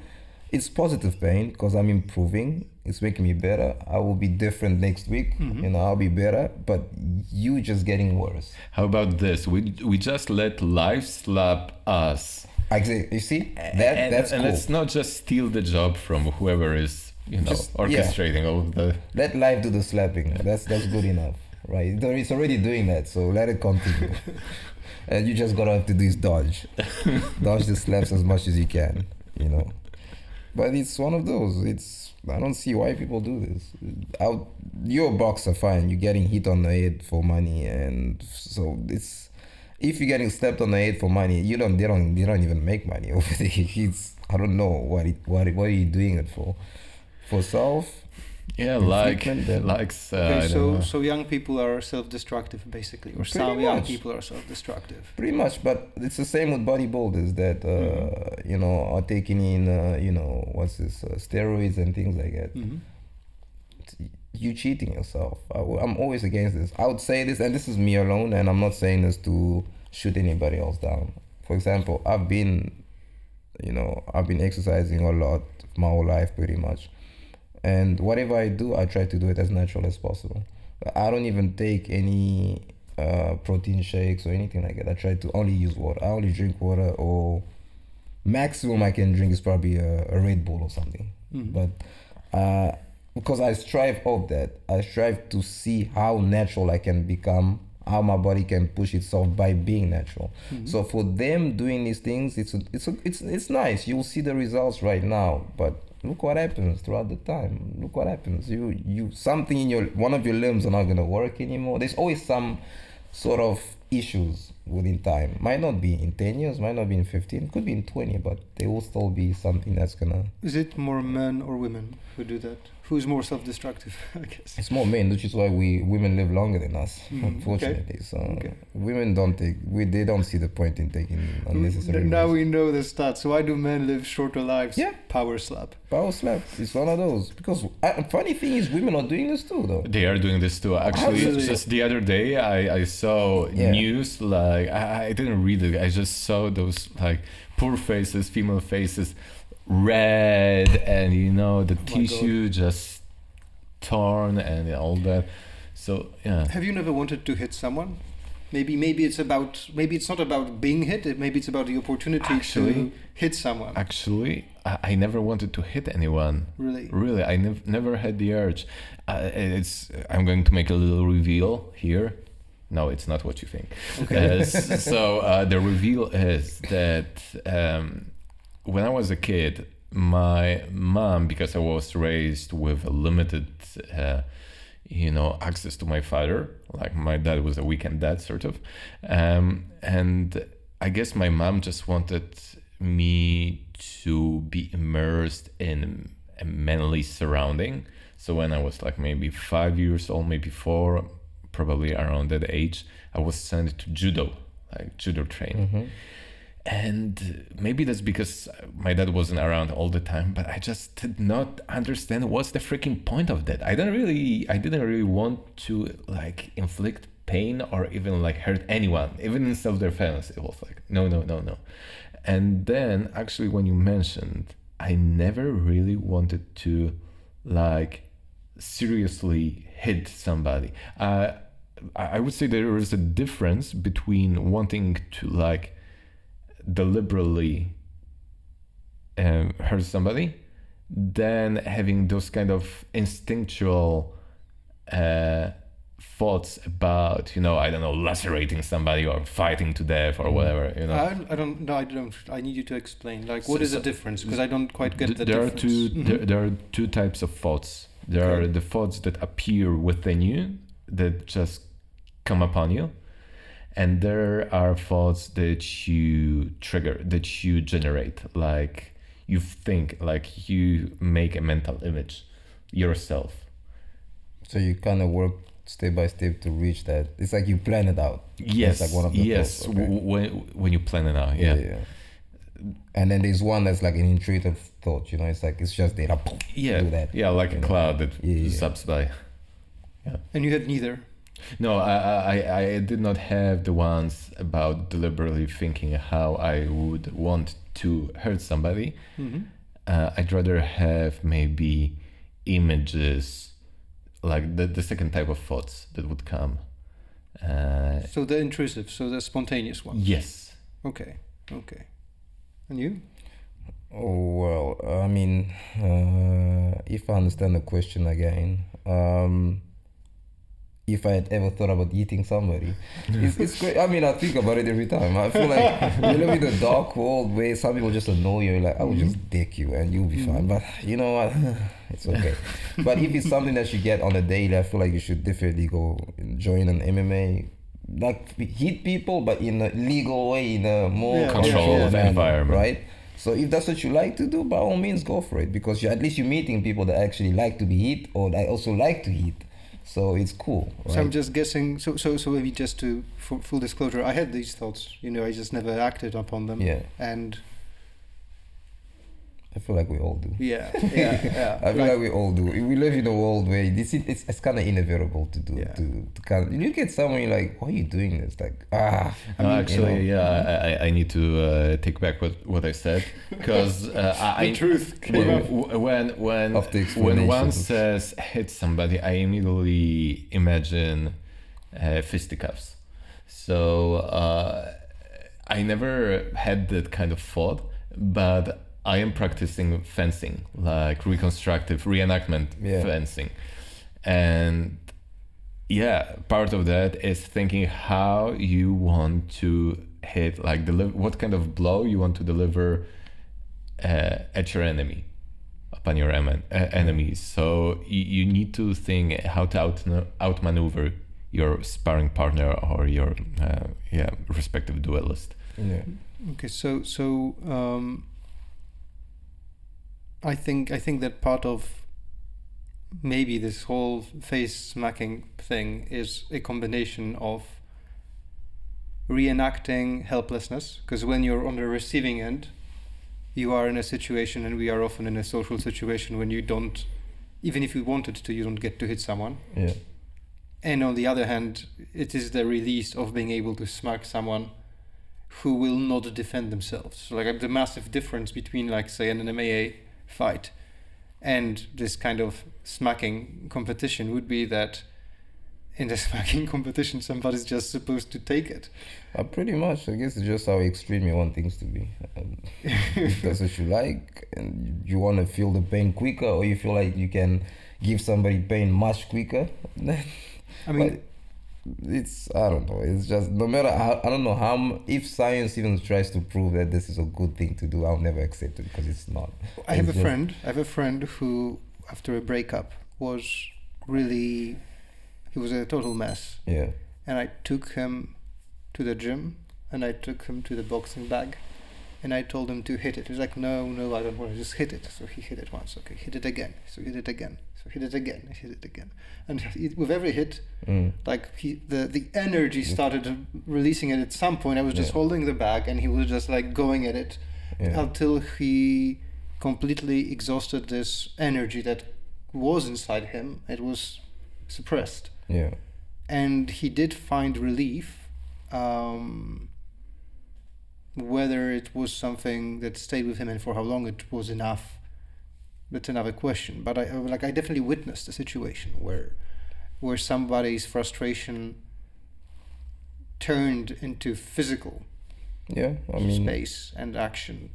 Speaker 1: it's positive pain because I'm improving. It's making me better. I will be different next week.
Speaker 2: Mm-hmm.
Speaker 1: I'll be better. But you just getting worse.
Speaker 3: How about this? We just let life slap us.
Speaker 1: Exactly. You see, that's
Speaker 3: and
Speaker 1: cool.
Speaker 3: let's not just steal the job from whoever is orchestrating all of the.
Speaker 1: Let life do the slapping. That's good enough, right? It's already doing that, so let it continue. And you just gotta have to do is dodge the slaps as much as you can, But it's one of those. I don't see why people do this. You're a boxer, fine. You're getting hit on the head for money, and so it's. If you're getting slapped on the head for money, they don't even make money over there. I don't know what are you doing it for? For self?
Speaker 3: Yeah,
Speaker 2: so young people are self-destructive basically, or some young people are self-destructive.
Speaker 1: Pretty much, but it's the same with bodybuilders that are taking in steroids and things like that.
Speaker 2: Mm-hmm.
Speaker 1: You cheating yourself. I'm always against this. I would say this, and this is me alone, and I'm not saying this to shoot anybody else down. For example, I've been exercising a lot my whole life pretty much, and whatever I do, I try to do it as natural as possible. I don't even take any protein shakes or anything like that. I try to only use water. I only drink water, or maximum I can drink is probably a Red Bull or something.
Speaker 2: Mm-hmm.
Speaker 1: But because I strive of that, I strive to see how natural I can become, how my body can push itself by being natural. Mm-hmm. So for them doing these things, it's nice. You'll see the results right now, but look what happens throughout the time. Look what happens. You something in one of your limbs are not gonna work anymore. There's always some sort of issues within time. Might not be in 10 years, might not be in 15, could be in 20, but there will still be something that's gonna...
Speaker 2: Is it more men or women who do that? Who's more self-destructive, I guess?
Speaker 1: It's more men, which is why women live longer than us, unfortunately.
Speaker 2: Okay.
Speaker 1: So women they don't see the point in taking unnecessary
Speaker 2: Now
Speaker 1: risks.
Speaker 2: we know the stats. Why do men live shorter lives?
Speaker 1: Yeah.
Speaker 2: Power slap.
Speaker 1: Power slap. It's one of those. Because funny thing is, women are doing this too, though.
Speaker 3: They are doing this too. Actually,
Speaker 2: Absolutely.
Speaker 3: just the other day, I saw news, like, I didn't read it. I just saw those, like, poor faces, female faces, red, and, the tissue just torn and all that. So, yeah.
Speaker 2: Have you never wanted to hit someone? Maybe it's not about being hit. Maybe it's about the opportunity to hit someone.
Speaker 3: Actually, I never wanted to hit anyone.
Speaker 2: Really,
Speaker 3: I never had the urge. I'm going to make a little reveal here. No, it's not what you think.
Speaker 2: Okay.
Speaker 3: So the reveal is that when I was a kid, my mom, because I was raised with a limited access to my father, like my dad was a weekend dad sort of, and I guess my mom just wanted me to be immersed in a manly surrounding. So when I was like maybe 5 years old, maybe 4, probably around that age, I was sent to judo training.
Speaker 1: Mm-hmm.
Speaker 3: And maybe that's because my dad wasn't around all the time, but I just did not understand what's the freaking point of that. I didn't really want to like inflict pain or even like hurt anyone, even in self-defense. It was like, no. And then actually when you mentioned, I never really wanted to like seriously hit somebody. I would say there is a difference between wanting to like deliberately hurt somebody than having those kind of instinctual thoughts about, you know, I don't know, lacerating somebody or fighting to death or whatever, you know.
Speaker 2: I don't know. I don't. I need you to explain. Like, what is the difference? Because I don't quite get the
Speaker 3: there
Speaker 2: difference.
Speaker 3: Are two. There are two types of thoughts. There are the thoughts that appear within you, that just come upon you, and there are thoughts that you trigger, that you generate. Like you think, like you make a mental image yourself.
Speaker 1: So you kind of work step by step to reach that. It's like you plan it out.
Speaker 3: Yes,
Speaker 1: it's like one of the
Speaker 3: yes.
Speaker 1: thoughts, okay.
Speaker 3: When you plan it out, yeah.
Speaker 1: And then there's one that's like an intuitive thought. You know, it's like it's just there.
Speaker 3: Yeah,
Speaker 1: do that.
Speaker 3: Yeah, like a cloud that zaps by.
Speaker 2: Yeah. And you had neither.
Speaker 3: No, I did not have the ones about deliberately thinking how I would want to hurt somebody.
Speaker 2: Mm-hmm.
Speaker 3: I'd rather have maybe images, like the second type of thoughts that would come.
Speaker 2: So the intrusive, so the spontaneous one.
Speaker 3: Yes.
Speaker 2: Okay. And you?
Speaker 1: Oh, well, I mean, if I understand the question again, if I had ever thought about eating somebody, it's great. I mean, I think about it every time. I feel like you live in a dark world where some people just annoy you. You're like, I will just dick you and you'll be fine. But you know what? It's okay. But if it's something that you get on a daily, I feel like you should definitely go join an MMA. Like hit people, but in a legal way, in a more
Speaker 3: controlled environment,
Speaker 1: right? So if that's what you like to do, by all means, go for it, because at least you're meeting people that actually like to be hit or that also like to hit. So it's cool. Right?
Speaker 2: So I'm just guessing. So maybe just to for full disclosure, I had these thoughts. You know, I just never acted upon them.
Speaker 1: Yeah.
Speaker 2: And
Speaker 1: I feel like we all do.
Speaker 2: Yeah.
Speaker 1: I feel like we all do. We live in a world where it's kind of inevitable to do.
Speaker 2: Yeah.
Speaker 1: To kind of, you look at someone, you're like, why are you doing this? Like,
Speaker 3: actually, you know. I need to take back what I said, because
Speaker 2: the truth came up.
Speaker 3: When one says hit somebody, I immediately imagine fisticuffs. So I never had that kind of thought, but I am practicing fencing, like reconstructive reenactment fencing, and part of that is thinking how you want to hit, like what kind of blow you want to deliver at your enemy, upon your enemies. So you need to think how to outmaneuver your sparring partner or your respective duelist.
Speaker 1: Yeah.
Speaker 2: Okay, so I think that part of maybe this whole face smacking thing is a combination of reenacting helplessness, because when you're on the receiving end, you are in a situation, and we are often in a social situation when you don't, even if you wanted to, you don't get to hit someone.
Speaker 1: Yeah.
Speaker 2: And on the other hand, it is the release of being able to smack someone who will not defend themselves. So like the massive difference between, like, say, an MMA fight and this kind of smacking competition would be that in the smacking competition somebody's just supposed to take it.
Speaker 1: Pretty much. I guess it's just how extreme you want things to be. If that's what you like, and you want to feel the pain quicker, or you feel like you can give somebody pain much quicker, then
Speaker 2: I mean,
Speaker 1: I don't know, it's just, no matter how, I don't know how, if science even tries to prove that this is a good thing to do, I'll never accept it, because it's not.
Speaker 2: I have a friend who, after a breakup, he was a total mess.
Speaker 1: Yeah.
Speaker 2: And I took him to the gym, and I took him to the boxing bag, and I told him to hit it. He was like, no, I don't want to, just hit it. So he hit it once. Okay, hit it again. So hit it again. So hit it again. Hit it again. And with every hit, like the energy started releasing it. At some point, I was just holding the bag, and he was just like going at it until he completely exhausted this energy that was inside him. It was suppressed.
Speaker 1: Yeah. And
Speaker 2: he did find relief. Whether it was something that stayed with him and for how long it was enough, that's another question. But I definitely witnessed a situation where somebody's frustration turned into physical
Speaker 1: Yeah, I mean,
Speaker 2: space and action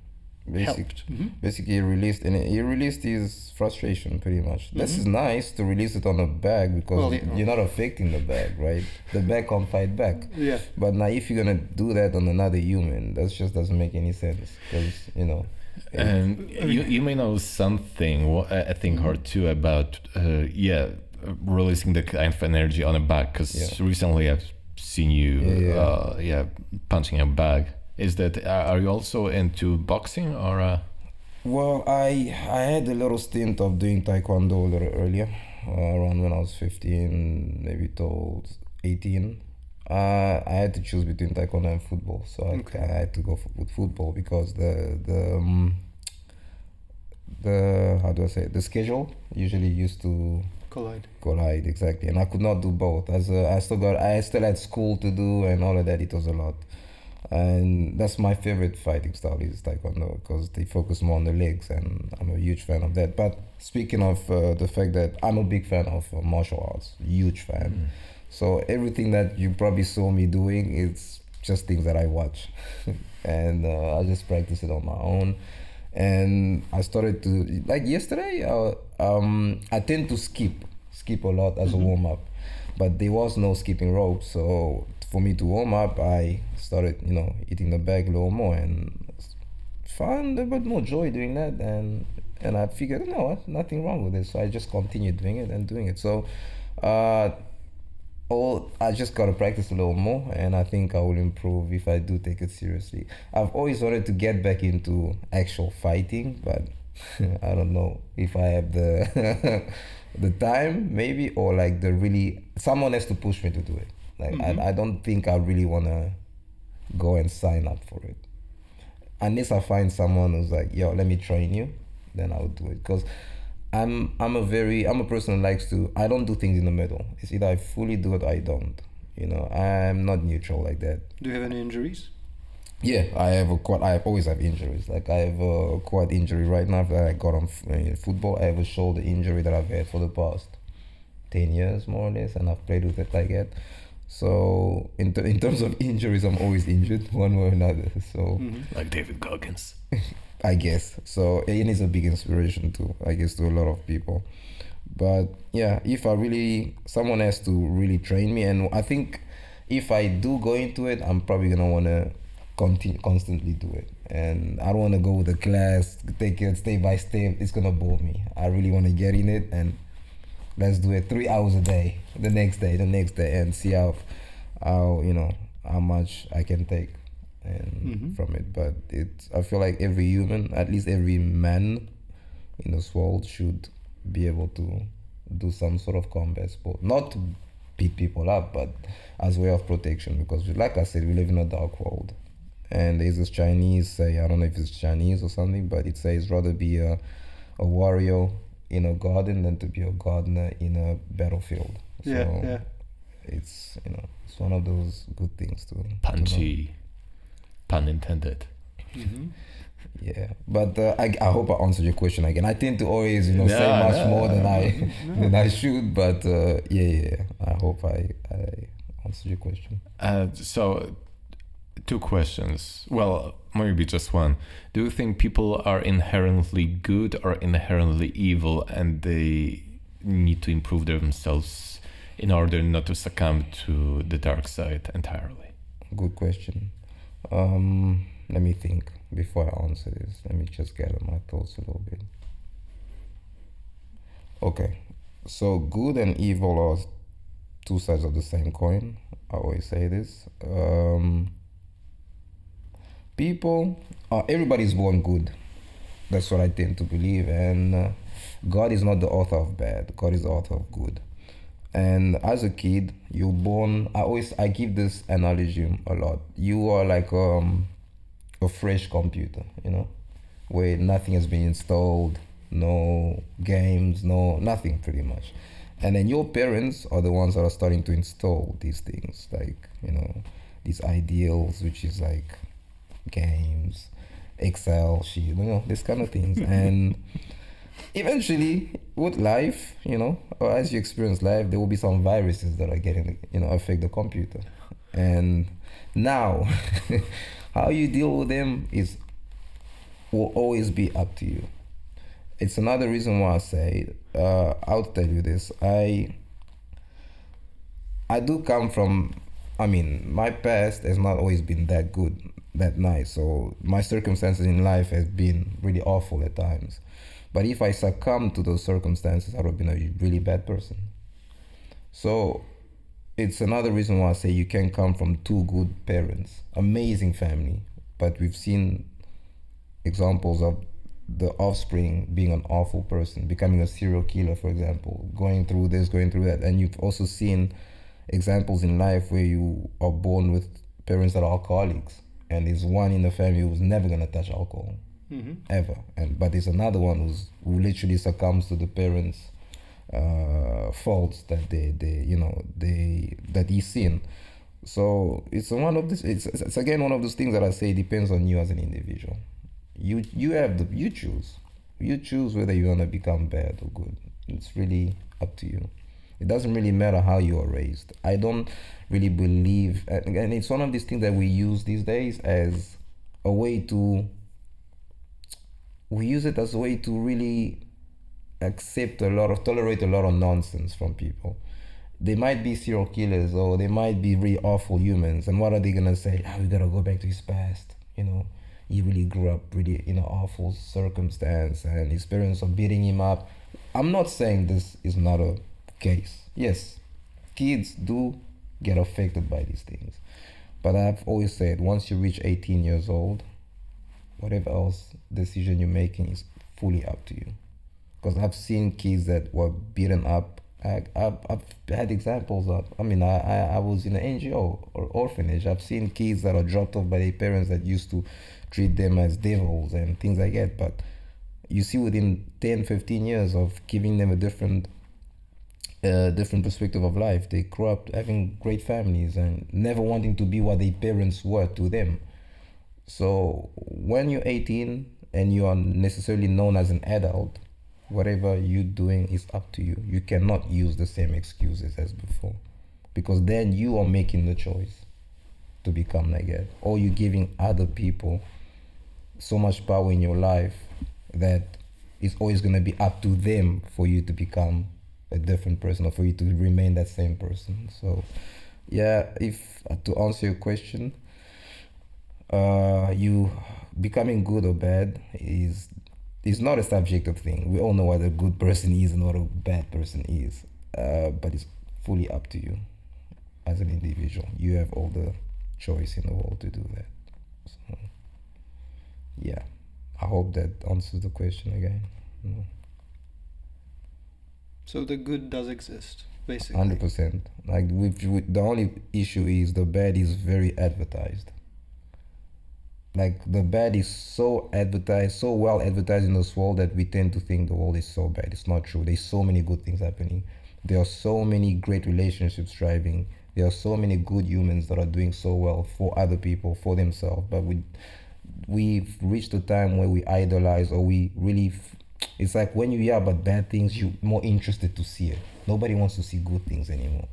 Speaker 1: basic,
Speaker 2: helped.
Speaker 1: basically he released his frustration pretty much. This is nice to release it on a bag because
Speaker 2: Well, yeah.
Speaker 1: you're not affecting the bag, right? The bag can't fight back.
Speaker 2: Yeah.
Speaker 1: But now if you're gonna do that on another human, that just doesn't make any sense because
Speaker 3: And you may know something, I think, or two about, releasing the kind of energy on a bag. Because recently I've seen you, punching a bag. Is that, are you also into boxing or?
Speaker 1: Well, I had a little stint of doing taekwondo a little earlier, around when I was 15, maybe till 18. I had to choose between taekwondo and football, so I had to go with football because the how do I say it? The schedule usually used to collide exactly, and I could not do both. I still had school to do and all of that. It was a lot, and that's my favorite fighting style is taekwondo because they focus more on the legs, and I'm a huge fan of that. But speaking of the fact that I'm a big fan of martial arts, huge fan. So everything that you probably saw me doing, it's just things that I watch, and I just practice it on my own. And I started to, like yesterday, I tend to skip a lot as a warm up, but there was no skipping rope. So for me to warm up, I started, eating the bag a little more, and it's fun, but more joy doing that. And I figured, nothing wrong with it. So I just continued doing it. So, I just gotta practice a little more, and I think I will improve if I do take it seriously. I've always wanted to get back into actual fighting, but I don't know if I have the the time, maybe, or like someone has to push me to do it. Like I don't think I really wanna go and sign up for it unless I find someone who's like, yo, let me train you, then I would do it. Because I'm a person who likes to, I don't do things in the middle. It's either I fully do it or I don't. I'm not neutral like that.
Speaker 2: Do you have any injuries?
Speaker 1: Yeah, I always have injuries. Like I have a quad injury right now that I got on football. I have a shoulder injury that I've had for the past 10 years more or less, and I've played with it like that. So in terms of injuries, I'm always injured one way or another. So
Speaker 3: like David Goggins.
Speaker 1: I guess. So it is a big inspiration too, I guess, to a lot of people. But yeah, if someone has to really train me, and I think if I do go into it, I'm probably gonna wanna constantly do it. And I don't wanna go with a class, take it step by step. It's gonna bore me. I really wanna get in it and let's do it 3 hours a day, the next day, and see how much I can take from it. But I feel like every human, at least every man in this world, should be able to do some sort of combat sport, not to beat people up, but as a way of protection, because like I said, we live in a dark world. And there's this Chinese say, I don't know if it's Chinese or something, but it says rather be a warrior in a garden than to be a gardener in a battlefield. So it's it's one of those good things to
Speaker 3: punchy, pun intended.
Speaker 1: Yeah, but I hope I answered your question again. I tend to always say much more than I should, but I hope I answered your question.
Speaker 3: So 2 questions. Well, maybe just one. Do you think people are inherently good or inherently evil, and they need to improve themselves in order not to succumb to the dark side entirely?
Speaker 1: Good question. Let me think before I answer this. Let me just gather my thoughts a little bit. Okay, so good and evil are 2 sides of the same coin. I always say this. Everybody's born good. That's what I tend to believe. And God is not the author of bad. God is the author of good. And as a kid, you're born. I give this analogy a lot. You are like a fresh computer, where nothing has been installed, no games, nothing pretty much. And then your parents are the ones that are starting to install these things, like, these ideals, which is like games, Excel sheet, this kind of things. And eventually with life, or as you experience life, there will be some viruses that are getting, affect the computer. And now, how you deal with them will always be up to you. It's another reason why I say, I'll tell you this. I do come from, my past has not always been that good, that nice. So my circumstances in life have been really awful at times. But if I succumb to those circumstances, I would have been a really bad person. So it's another reason why I say you can come from two good parents, amazing family, but we've seen examples of the offspring being an awful person, becoming a serial killer, for example, going through this, going through that. And you've also seen examples in life where you are born with parents that are alcoholics, and there's one in the family who's never gonna touch alcohol, ever. But there's another one who literally succumbs to the parents' faults that that he's seen. So it's again one of those things that I say depends on you as an individual. You choose whether you want to become bad or good. It's really up to you. It doesn't really matter how you are raised. I don't really believe, and it's one of these things that we use these days as a way to, we use it as a way to really tolerate a lot of nonsense from people. They might be serial killers or they might be really awful humans, and what are they gonna say? We gotta go back to his past, he really grew up really in an awful circumstance and his parents are beating him up. I'm not saying this is not a case. Yes, kids do get affected by these things, but I've always said once you reach 18 years old, whatever else decision you're making is fully up to you. Because I've seen kids that were beaten up. I've had examples of, I was in an NGO or orphanage. I've seen kids that are dropped off by their parents that used to treat them as devils and things like that. But you see within 10, 15 years of giving them a different perspective of life, they grow up having great families and never wanting to be what their parents were to them. So when you're 18 and you are necessarily known as an adult, whatever you're doing is up to you. You cannot use the same excuses as before, because then you are making the choice to become like that, or you're giving other people so much power in your life that it's always going to be up to them for you to become a different person or for you to remain that same person. So yeah, if to answer your question, you becoming good or bad is not a subjective thing. We all know what a good person is and what a bad person is, but it's fully up to you as an individual. You have all the choice in the world to do that. So yeah, I hope that answers the question again.
Speaker 2: So the good does exist, basically.
Speaker 1: 100%. Like with the only issue is the bad is very advertised. Like the bad is so well advertised in this world that we tend to think the world is so bad. It's not true. There's so many good things happening. There are so many great relationships thriving. There are so many good humans that are doing so well for other people, for themselves. But we've reached a time where we idolize, or we really, it's like when you hear about bad things, you're more interested to see it. Nobody wants to see good things anymore.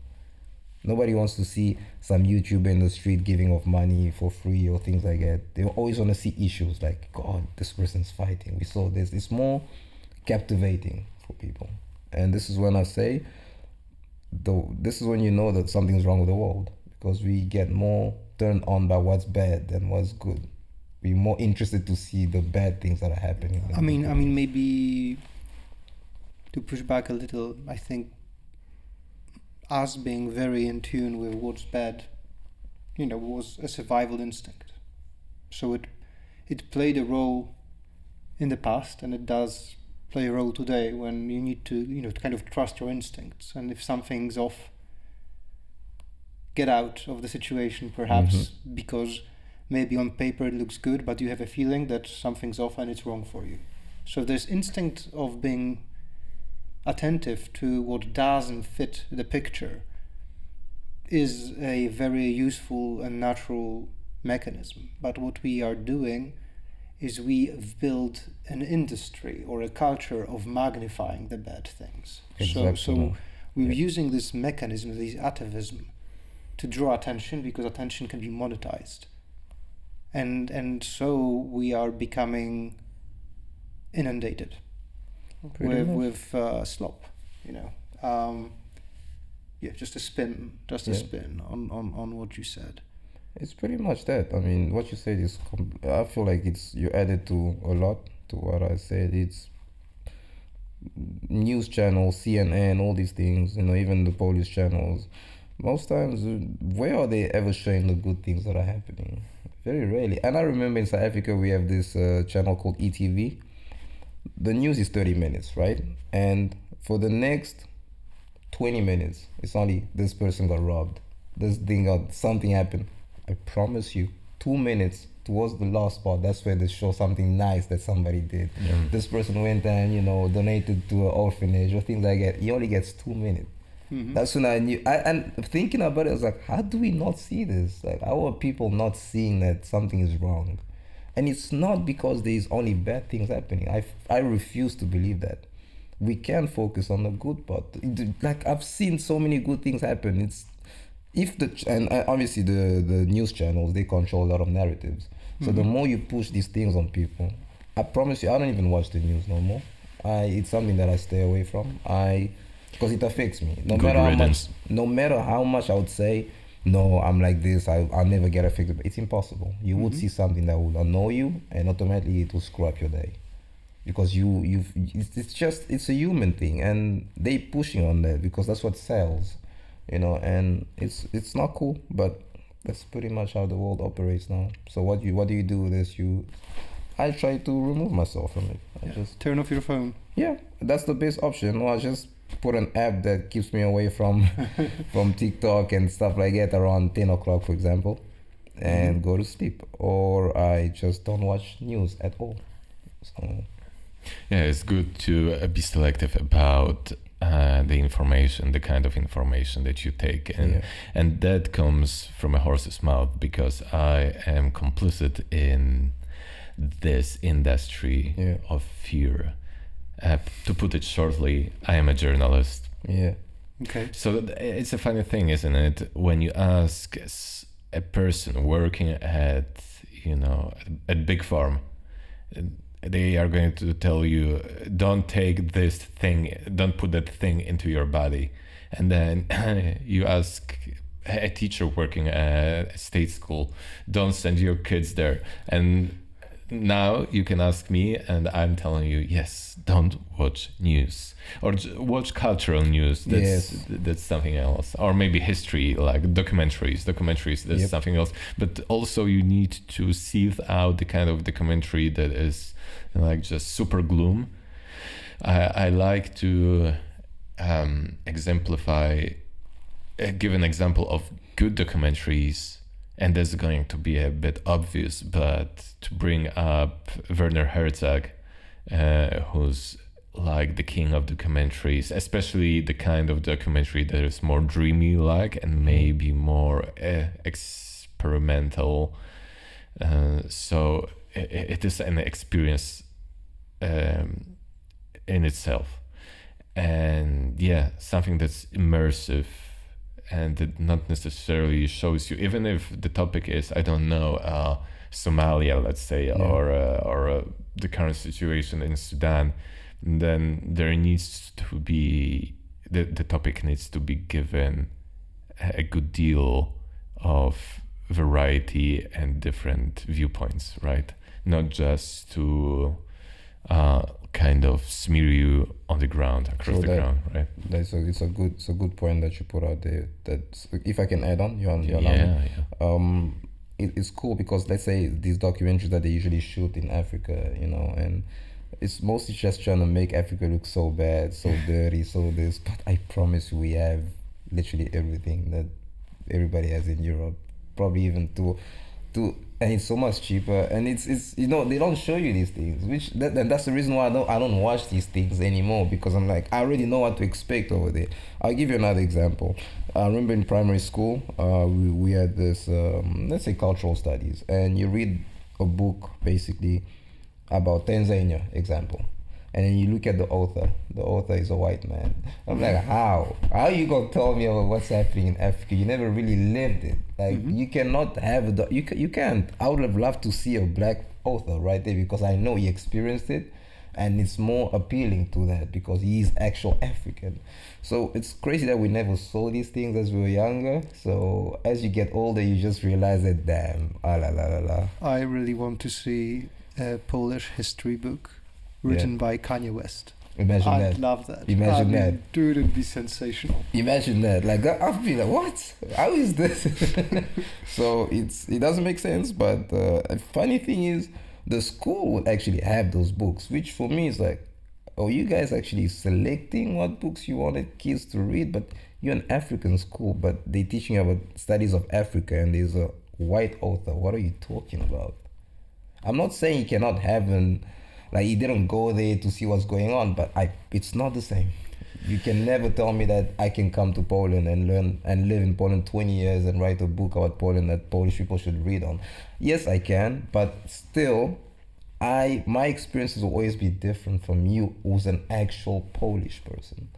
Speaker 1: Nobody wants to see some YouTuber in the street giving off money for free or things like that. They always want to see issues like, God, this person's fighting. We saw this. It's more captivating for people. And this is when I say, this is when you know that something's wrong with the world, because we get more turned on by what's bad than what's good. We're more interested to see the bad things that are happening.
Speaker 2: I mean, maybe to push back a little, I think us being very in tune with what's bad, was a survival instinct. So it played a role in the past, and it does play a role today when you need to, kind of trust your instincts. And if something's off, get out of the situation, perhaps, because maybe on paper it looks good, but you have a feeling that something's off and it's wrong for you. So this instinct of being attentive to what doesn't fit the picture is a very useful and natural mechanism. But what we are doing is we build an industry or a culture of magnifying the bad things.
Speaker 1: Exactly.
Speaker 2: So we're using this mechanism, this atavism, to draw attention, because attention can be monetized. And so we are becoming inundated with slop, you know. Just a spin on what you said.
Speaker 1: It's pretty much that. I mean, what you said is, I feel like you added to a lot to what I said. It's news channels, CNN, all these things, you know, even the police channels. Most times, where are they ever showing the good things that are happening? Very rarely. And I remember in South Africa, we have this channel called ETV. The news is 30 minutes, right? And for the next 20 minutes, it's only this person got robbed. This thing something happened. I promise you, 2 minutes towards the last part, that's where they show something nice that somebody did. Yeah. This person went and, you know, donated to an orphanage or things like that. He only gets 2 minutes. Mm-hmm. That's when I knew. And thinking about it, I was like, how do we not see this? Like, how are people not seeing that something is wrong? And it's not because there's only bad things happening. I refuse to believe that. We can focus on the good part. Like, I've seen so many good things happen. And obviously the news channels, they control a lot of narratives. So mm-hmm. the more you push these things on people, I promise you, I don't even watch the news no more. It's something that I stay away from. Because it affects me. No matter how much I would say, no, I'm like this, I'll never get affected. It's impossible. You would see something that will annoy you, and automatically it will screw up your day. Because it's a human thing, and they pushing on that because that's what sells, you know. And it's not cool, but that's pretty much how the world operates now. So what do you do with this? I try to remove myself from it. I just
Speaker 2: turn off your phone.
Speaker 1: Yeah, that's the best option. No, I just put an app that keeps me away from from TikTok and stuff like that around 10 o'clock, for example, and go to sleep. Or I just don't watch news at all. So
Speaker 3: yeah, it's good to be selective about the information, the kind of information that you take, and that comes from a horse's mouth, because I am complicit in this industry of fear. To put it shortly, I am a journalist.
Speaker 1: Yeah.
Speaker 2: Okay.
Speaker 3: So it's a funny thing, isn't it? When you ask a person working at, at big farm, they are going to tell you, don't take this thing, don't put that thing into your body. And then you ask a teacher working at a state school, don't send your kids there. And now you can ask me, and I'm telling you, yes, don't watch news, or watch cultural news. That's something else. Or maybe history, like documentaries. That's something else. But also you need to sieve out the kind of documentary that is like just super gloom. I like to give an example of good documentaries. And that's going to be a bit obvious, but to bring up Werner Herzog, who's like the king of documentaries, especially the kind of documentary that is more dreamy-like and maybe more experimental. So it is an experience in itself. And something that's immersive, and it not necessarily shows you, even if the topic is, I don't know, Somalia, let's say, or the current situation in Sudan, then there needs to be, the topic needs to be given a good deal of variety and different viewpoints, right? Not just to kind of smear you on the ground, across the ground, right?
Speaker 1: It's a good point that you put out there. That, if I can add on, it's cool because, let's say, these documentaries that they usually shoot in Africa, and it's mostly just trying to make Africa look so bad, so dirty, so this. But I promise we have literally everything that everybody has in Europe, probably even to and it's so much cheaper, and it's they don't show you these things, and that's the reason why I don't watch these things anymore, because I'm like, I already know what to expect over there. I'll give you another example. I remember in primary school, we had this let's say cultural studies, and you read a book basically about Tanzania, example, and then you look at the author is a white man. I'm like, how you gonna tell me about what's happening in Africa? You never really lived it. Like, you cannot have you can't. I would have loved to see a black author right there, because I know he experienced it, and it's more appealing to that because he is actual African. So it's crazy that we never saw these things as we were younger. So as you get older, you just realize that, damn,
Speaker 2: I really want to see a Polish history book written by Kanye West.
Speaker 1: Imagine that.
Speaker 2: I'd love that.
Speaker 1: Imagine that.
Speaker 2: Dude, it'd be sensational.
Speaker 1: Imagine that. Like, I'd be like, what? How is this? So it doesn't make sense. But a funny thing is, the school would actually have those books, which for me is like, oh, you guys actually selecting what books you wanted kids to read, but you're an African school, but they teaching you about studies of Africa, and there's a white author. What are you talking about? I'm not saying you cannot have like, he didn't go there to see what's going on, but it's not the same. You can never tell me that I can come to Poland and learn and live in Poland 20 years and write a book about Poland that Polish people should read on. Yes, I can, but still, my experiences will always be different from you, who's an actual Polish person.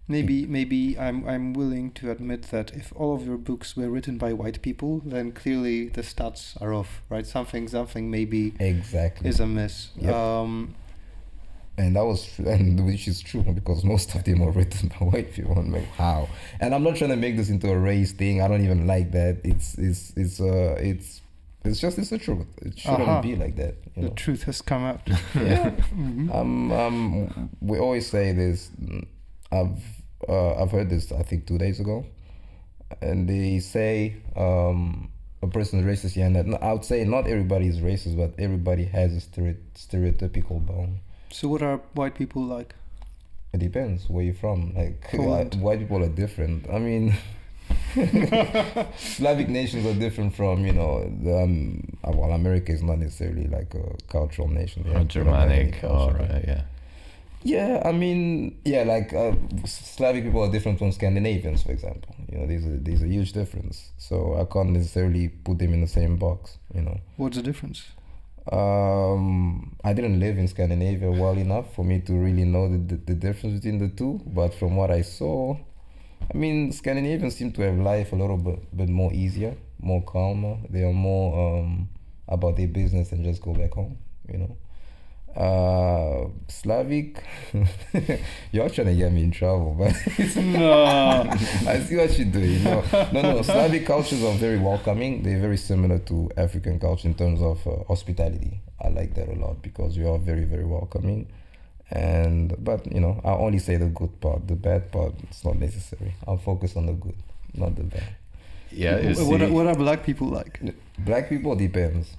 Speaker 2: Maybe I'm willing to admit that if all of your books were written by white people, then clearly the stats are off, right? Something maybe
Speaker 1: exactly
Speaker 2: is amiss.
Speaker 1: Yep. And that was which is true, because most of them are written by white people. I'm like, how? And I'm not trying to make this into a race thing. I don't even like that. It's the truth. It shouldn't be like that.
Speaker 2: The truth has come out.
Speaker 1: Yeah. We always say this. I've heard this, I think 2 days ago, and they say a person is racist. Yeah, and I would say not everybody is racist, but everybody has a stereotypical bone.
Speaker 2: So what are white people like?
Speaker 1: It depends where you're from. Like, white people are different. I mean, Slavic nations are different from, well, America is not necessarily like a cultural nation.
Speaker 3: Or Germanic, yeah.
Speaker 1: Yeah, I mean, like Slavic people are different from Scandinavians, for example. There's a huge difference. So I can't necessarily put them in the same box.
Speaker 2: What's the difference?
Speaker 1: I didn't live in Scandinavia well enough for me to really know the difference between the two. But from what I saw, I mean, Scandinavians seem to have life a little bit more easier, more calmer. They are more about their business and just go back home. Slavic, you're trying to get me in trouble, but
Speaker 2: no.
Speaker 1: I see what you're doing. No. Slavic cultures are very welcoming. They're very similar to African culture in terms of hospitality. I like that a lot because we are very, very welcoming. But I only say the good part. The bad part, it's not necessary. I'll focus on the good, not the bad.
Speaker 3: Yeah.
Speaker 2: What are black people like?
Speaker 1: Black people depends.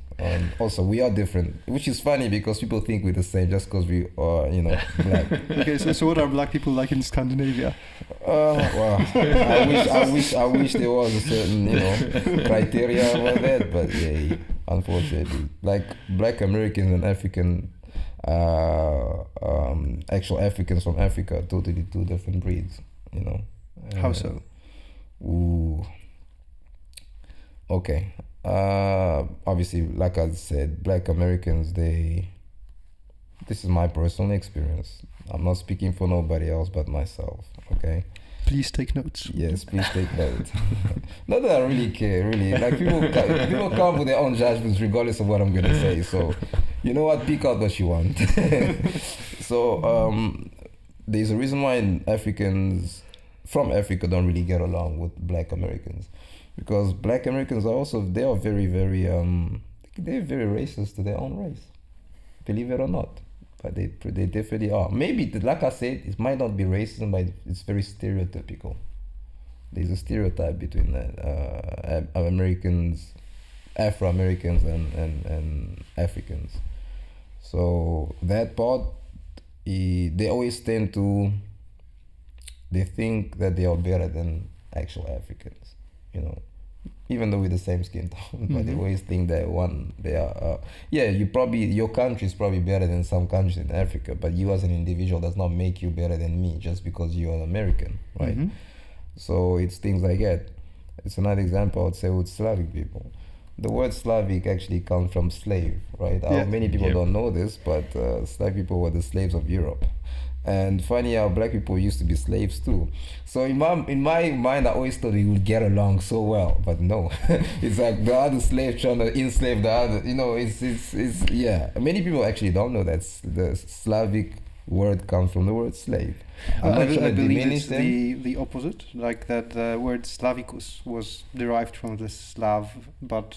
Speaker 1: Also, we are different, which is funny because people think we're the same just because we are, black.
Speaker 2: Okay, so what are black people like in Scandinavia?
Speaker 1: Well, I wish there was a certain, criteria about that, but yeah, unfortunately, like Black Americans and African, actual Africans from Africa, are totally two different breeds,
Speaker 2: How so?
Speaker 1: Ooh. Okay. Obviously, like I said, Black Americans, this is my personal experience. I'm not speaking for nobody else but myself, okay?
Speaker 2: Please take notes.
Speaker 1: Yes, please take notes. Not that I really care, really. Like, people come with their own judgments regardless of what I'm gonna say. So, you know what? Pick out what you want. So, there's a reason why Africans from Africa don't really get along with Black Americans. Because Black Americans they are very, very, they're very racist to their own race, believe it or not. But they definitely are. Maybe, like I said, it might not be racism, but it's very stereotypical. There's a stereotype between Americans, Afro-Americans and Africans. So that part, they always they think that they are better than actual Africans. Even though we're the same skin tone, but they always think that your country is probably better than some countries in Africa, but you as an individual does not make you better than me just because you're an American, right? So it's things like that. It's another example I would say with Slavic people. the word Slavic actually comes from slave, right?
Speaker 2: Yeah.
Speaker 1: Many people
Speaker 3: Yep.
Speaker 1: don't know this, but Slav people were the slaves of Europe. And funny how black people used to be slaves too. So in my mind, I always thought we would get along so well, but no. It's like the other slave trying to enslave the other. You know, it's yeah. Many people actually don't know that the Slavic word comes from the word slave. I'm not trying
Speaker 2: I
Speaker 1: to
Speaker 2: believe
Speaker 1: diminish
Speaker 2: it's
Speaker 1: them.
Speaker 2: the opposite, like that the word Slavicus was derived from the Slav, but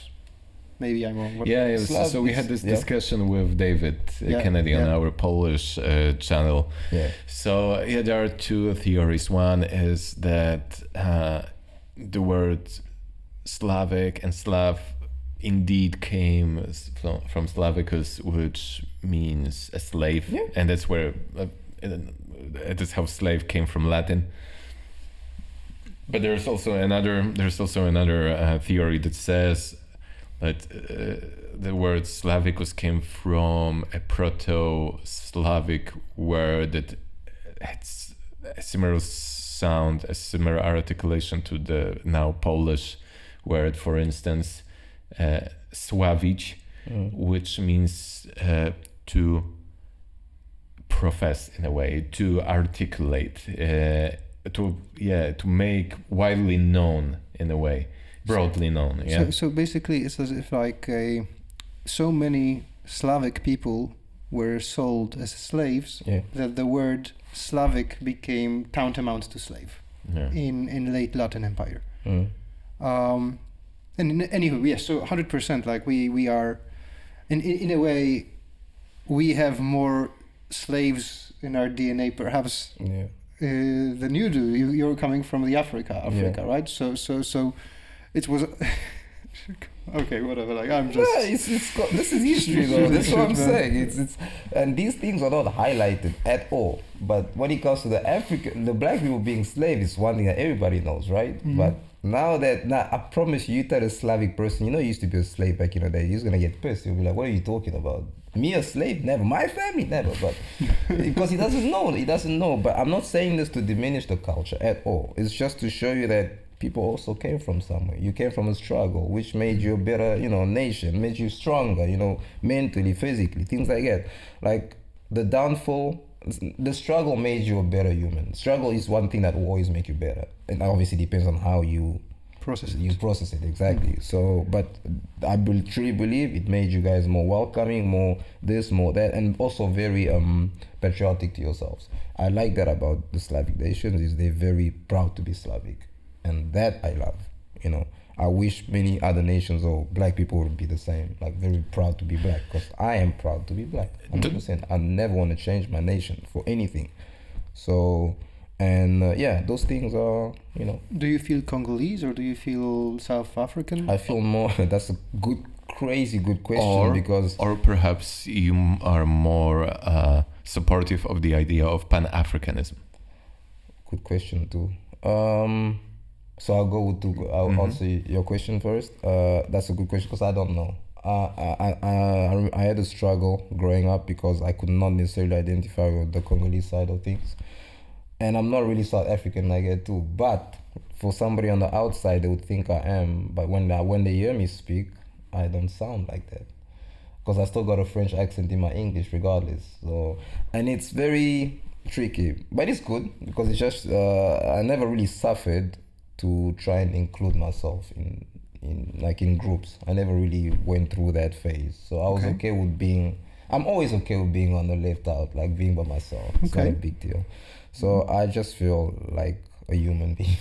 Speaker 2: maybe I'm wrong. But
Speaker 3: Yeah,
Speaker 1: Slav
Speaker 3: so we
Speaker 1: is-
Speaker 3: had this
Speaker 1: yeah.
Speaker 3: discussion with David
Speaker 2: Yeah,
Speaker 3: Kennedy on
Speaker 2: yeah.
Speaker 3: our Polish channel.
Speaker 1: Yeah.
Speaker 3: So yeah, there are two theories. One is that the word Slavic and Slav indeed came from Slavicus, which means a slave,
Speaker 1: Yeah.
Speaker 3: and that's where that's how slave came from Latin. But there's also another theory that says that the word Slavicus came from a Proto-Slavic word that had a similar sound, a similar articulation to the now Polish word, for instance, Sławić, which means to profess in a way, to articulate, to make widely known in a way, broadly known. Yeah.
Speaker 2: So basically, it's as if like so many Slavic people were sold as slaves
Speaker 1: Yeah.
Speaker 2: that the word Slavic became tantamount to slave
Speaker 3: Yeah.
Speaker 2: in late Latin Empire.
Speaker 1: Mm.
Speaker 2: And anyway, yes. So 100%, like we are, in a way, we have more slaves in our DNA, perhaps,
Speaker 1: Yeah.
Speaker 2: than you do. You're coming from the Africa, right? So it was. Okay, whatever. Like I'm just.
Speaker 1: Yeah, this is history though. That's what I'm saying. It's and these things are not highlighted at all. But when it comes to the black people being slaves is one thing that everybody knows, right?
Speaker 2: Mm-hmm.
Speaker 1: But now I promise you, tell a Slavic person, you used to be a slave back in the day, he's gonna get pissed. He'll be like, "What are you talking about? Me a slave? Never. My family? Never." But because he doesn't know. But I'm not saying this to diminish the culture at all. It's just to show you that people also came from somewhere. You came from a struggle, which made you a better, nation, made you stronger, mentally, physically, things like that. Like the the struggle made you a better human. Struggle is one thing that will always make you better, and obviously depends on how you
Speaker 2: Process it.
Speaker 1: You process it exactly. So, but I truly believe it made you guys more welcoming, more this, more that, and also very patriotic to yourselves. I like that about the Slavic nations is they're very proud to be Slavic, and that I love. I wish many other nations or black people would be the same, like very proud to be black, because I am proud to be black. 100%. I never want to change my nation for anything. So, and those things are,
Speaker 2: Do you feel Congolese or do you feel South African?
Speaker 1: I feel more. That's a crazy good question because
Speaker 3: or perhaps you are more supportive of the idea of Pan-Africanism.
Speaker 1: good question too. So I'll go with two. I'll answer your question first. That's a good question because I don't know. I had a struggle growing up because I could not necessarily identify with the Congolese side of things, and I'm not really South African like that too. But for somebody on the outside, they would think I am. But when they hear me speak, I don't sound like that because I still got a French accent in my English, regardless. So, and it's very tricky, but it's good because it's just I never really suffered to try and include myself in groups. I never really went through that phase, so I was okay with being. I'm always okay with being on the left out, like being by myself. It's not a big deal. So I just feel like a human being,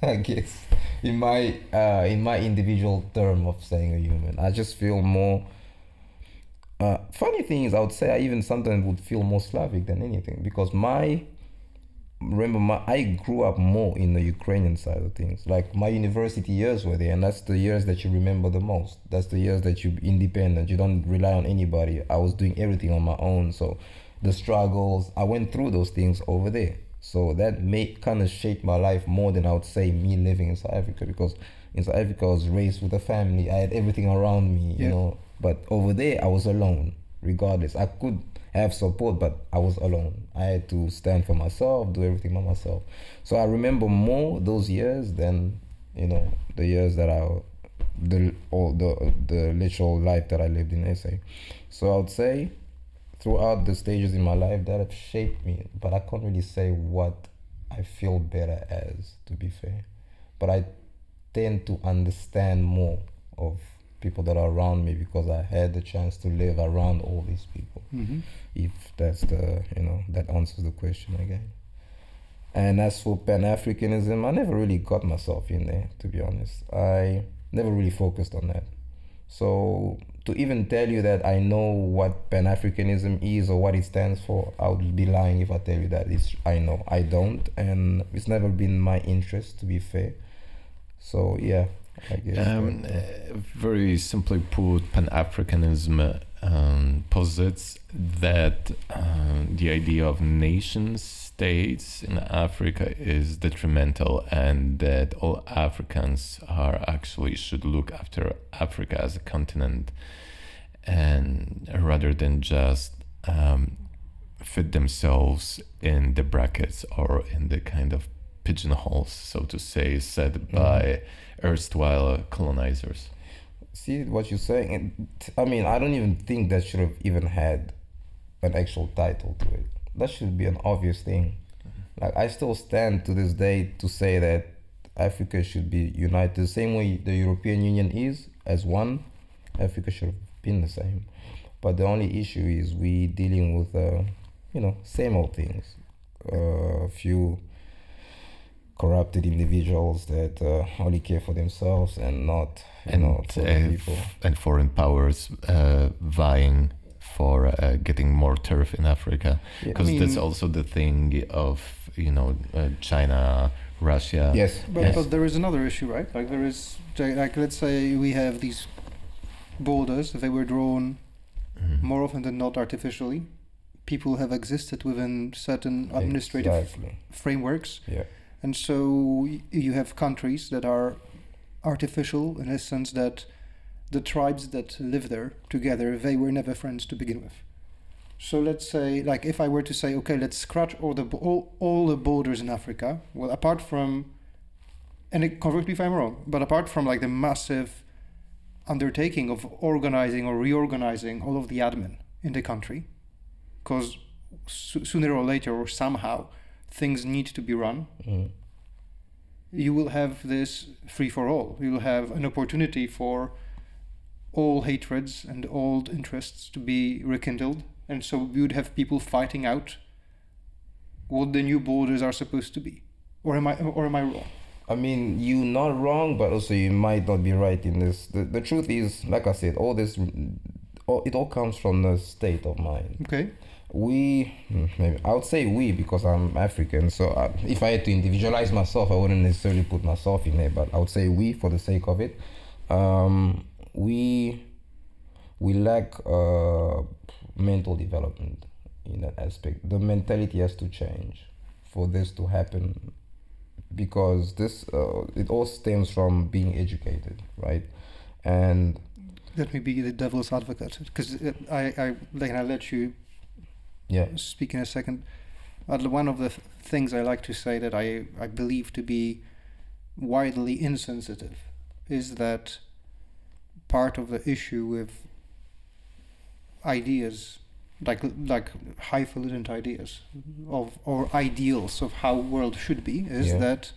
Speaker 1: I guess, in my individual term of saying a human. I just feel more. Funny thing is, I would say I even sometimes would feel more Slavic than anything because I grew up more in the Ukrainian side of things. Like my university years were there, and that's the years that you remember the most. That's the years that you're independent. You don't rely on anybody. I was doing everything on my own. So the struggles, I went through those things over there. So that kind of shaped my life more than I would say me living in South Africa, because in South Africa I was raised with a family. I had everything around me, you know. But over there I was alone, regardless. I could have support, but I was alone. I had to stand for myself, do everything by myself. So I remember more those years than, the years that I the literal life that I lived in SA. So I would say throughout the stages in my life that have shaped me, but I can't really say what I feel better as, to be fair. But I tend to understand more of people that are around me because I had the chance to live around all these people. If that's that answers the question again. And as for Pan-Africanism, I never really got myself in there, to be honest. I never really focused on that. So to even tell you that I know what Pan-Africanism is or what it stands for, I would be lying if I tell you that I know. I don't, and it's never been my interest, to be fair. So yeah, I guess.
Speaker 3: Very simply put, Pan-Africanism posits that the idea of nation states in Africa is detrimental, and that all Africans should look after Africa as a continent, and rather than just fit themselves in the brackets or in the kind of pigeonholes, so to say, set by erstwhile colonizers.
Speaker 1: See what you're saying? And I mean, I don't even think that should have even had an actual title to it. That should be an obvious thing. Like, I still stand to this day to say that Africa should be united the same way the European Union is as one. Africa should have been the same. But the only issue is we dealing with same old things. A few corrupted individuals that only care for themselves and not for the people.
Speaker 3: And foreign powers vying for getting more turf in Africa, because that's also the thing of China, Russia.
Speaker 1: Yes,
Speaker 2: but there is another issue, right? Like there is, like, let's say we have these borders. They were drawn more often than not artificially. People have existed within certain administrative frameworks.
Speaker 1: Yeah.
Speaker 2: And so you have countries that are artificial in a sense that the tribes that live there together, they were never friends to begin with. So let's say, like, if I were to say, okay, let's scratch all the borders in Africa, well, apart from, and correct me if I'm wrong, but apart from like the massive undertaking of organizing or reorganizing all of the admin in the country, because sooner or later or somehow things need to be run, you will have this free for all. You will have an opportunity for all hatreds and old interests to be rekindled, and so we would have people fighting out what the new borders are supposed to be. Or am I wrong?
Speaker 1: I mean, you're not wrong, but also you might not be right in this. The truth is, like I said, it all comes from the state of mind.
Speaker 2: Okay.
Speaker 1: I would say we, because I'm African, so if I had to individualize myself, I wouldn't necessarily put myself in there, but I would say we for the sake of it. We lack mental development in that aspect. The mentality has to change for this to happen, because this it all stems from being educated, right? And
Speaker 2: let me be the devil's advocate, because I let you speak in a second. One of the things I like to say that I believe to be widely insensitive is that part of the issue with ideas, like highfalutin ideas or ideals of how world should be, is that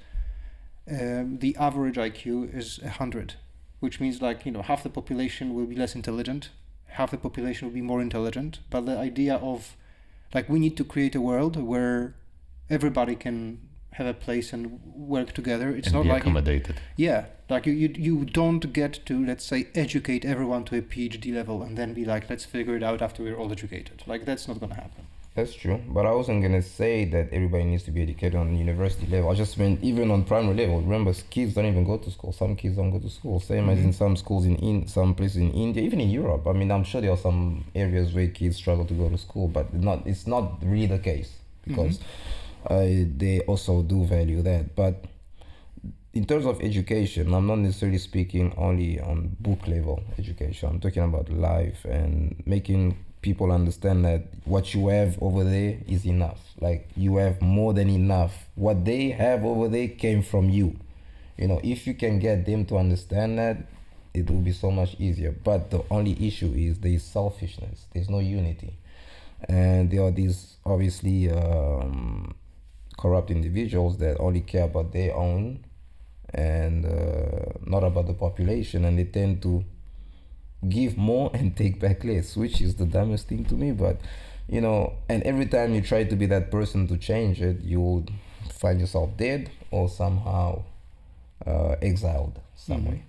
Speaker 2: the average IQ is 100, which means half the population will be less intelligent, half the population will be more intelligent. But the idea of we need to create a world where everybody can have a place and work together. It's not like
Speaker 3: accommodated.
Speaker 2: You don't get to, let's say, educate everyone to a PhD level and then be like, let's figure it out after we're all educated. That's not going to happen.
Speaker 1: That's true, but I wasn't gonna say that everybody needs to be educated on university level. I just meant even on primary level. Remember, kids don't even go to school. Some kids don't go to school. Same as in some schools in some places in India, even in Europe. I mean, I'm sure there are some areas where kids struggle to go to school, but it's not really the case, because they also do value that. But in terms of education, I'm not necessarily speaking only on book level education. I'm talking about life and making people understand that what you have over there is enough. You have more than enough. What they have over there came from you. If you can get them to understand that, it will be so much easier. But the only issue is there is selfishness. There's no unity, and there are these obviously corrupt individuals that only care about their own and not about the population, and they tend to give more and take back less, which is the dumbest thing to me. But and every time you try to be that person to change it, you'll find yourself dead or somehow exiled some way.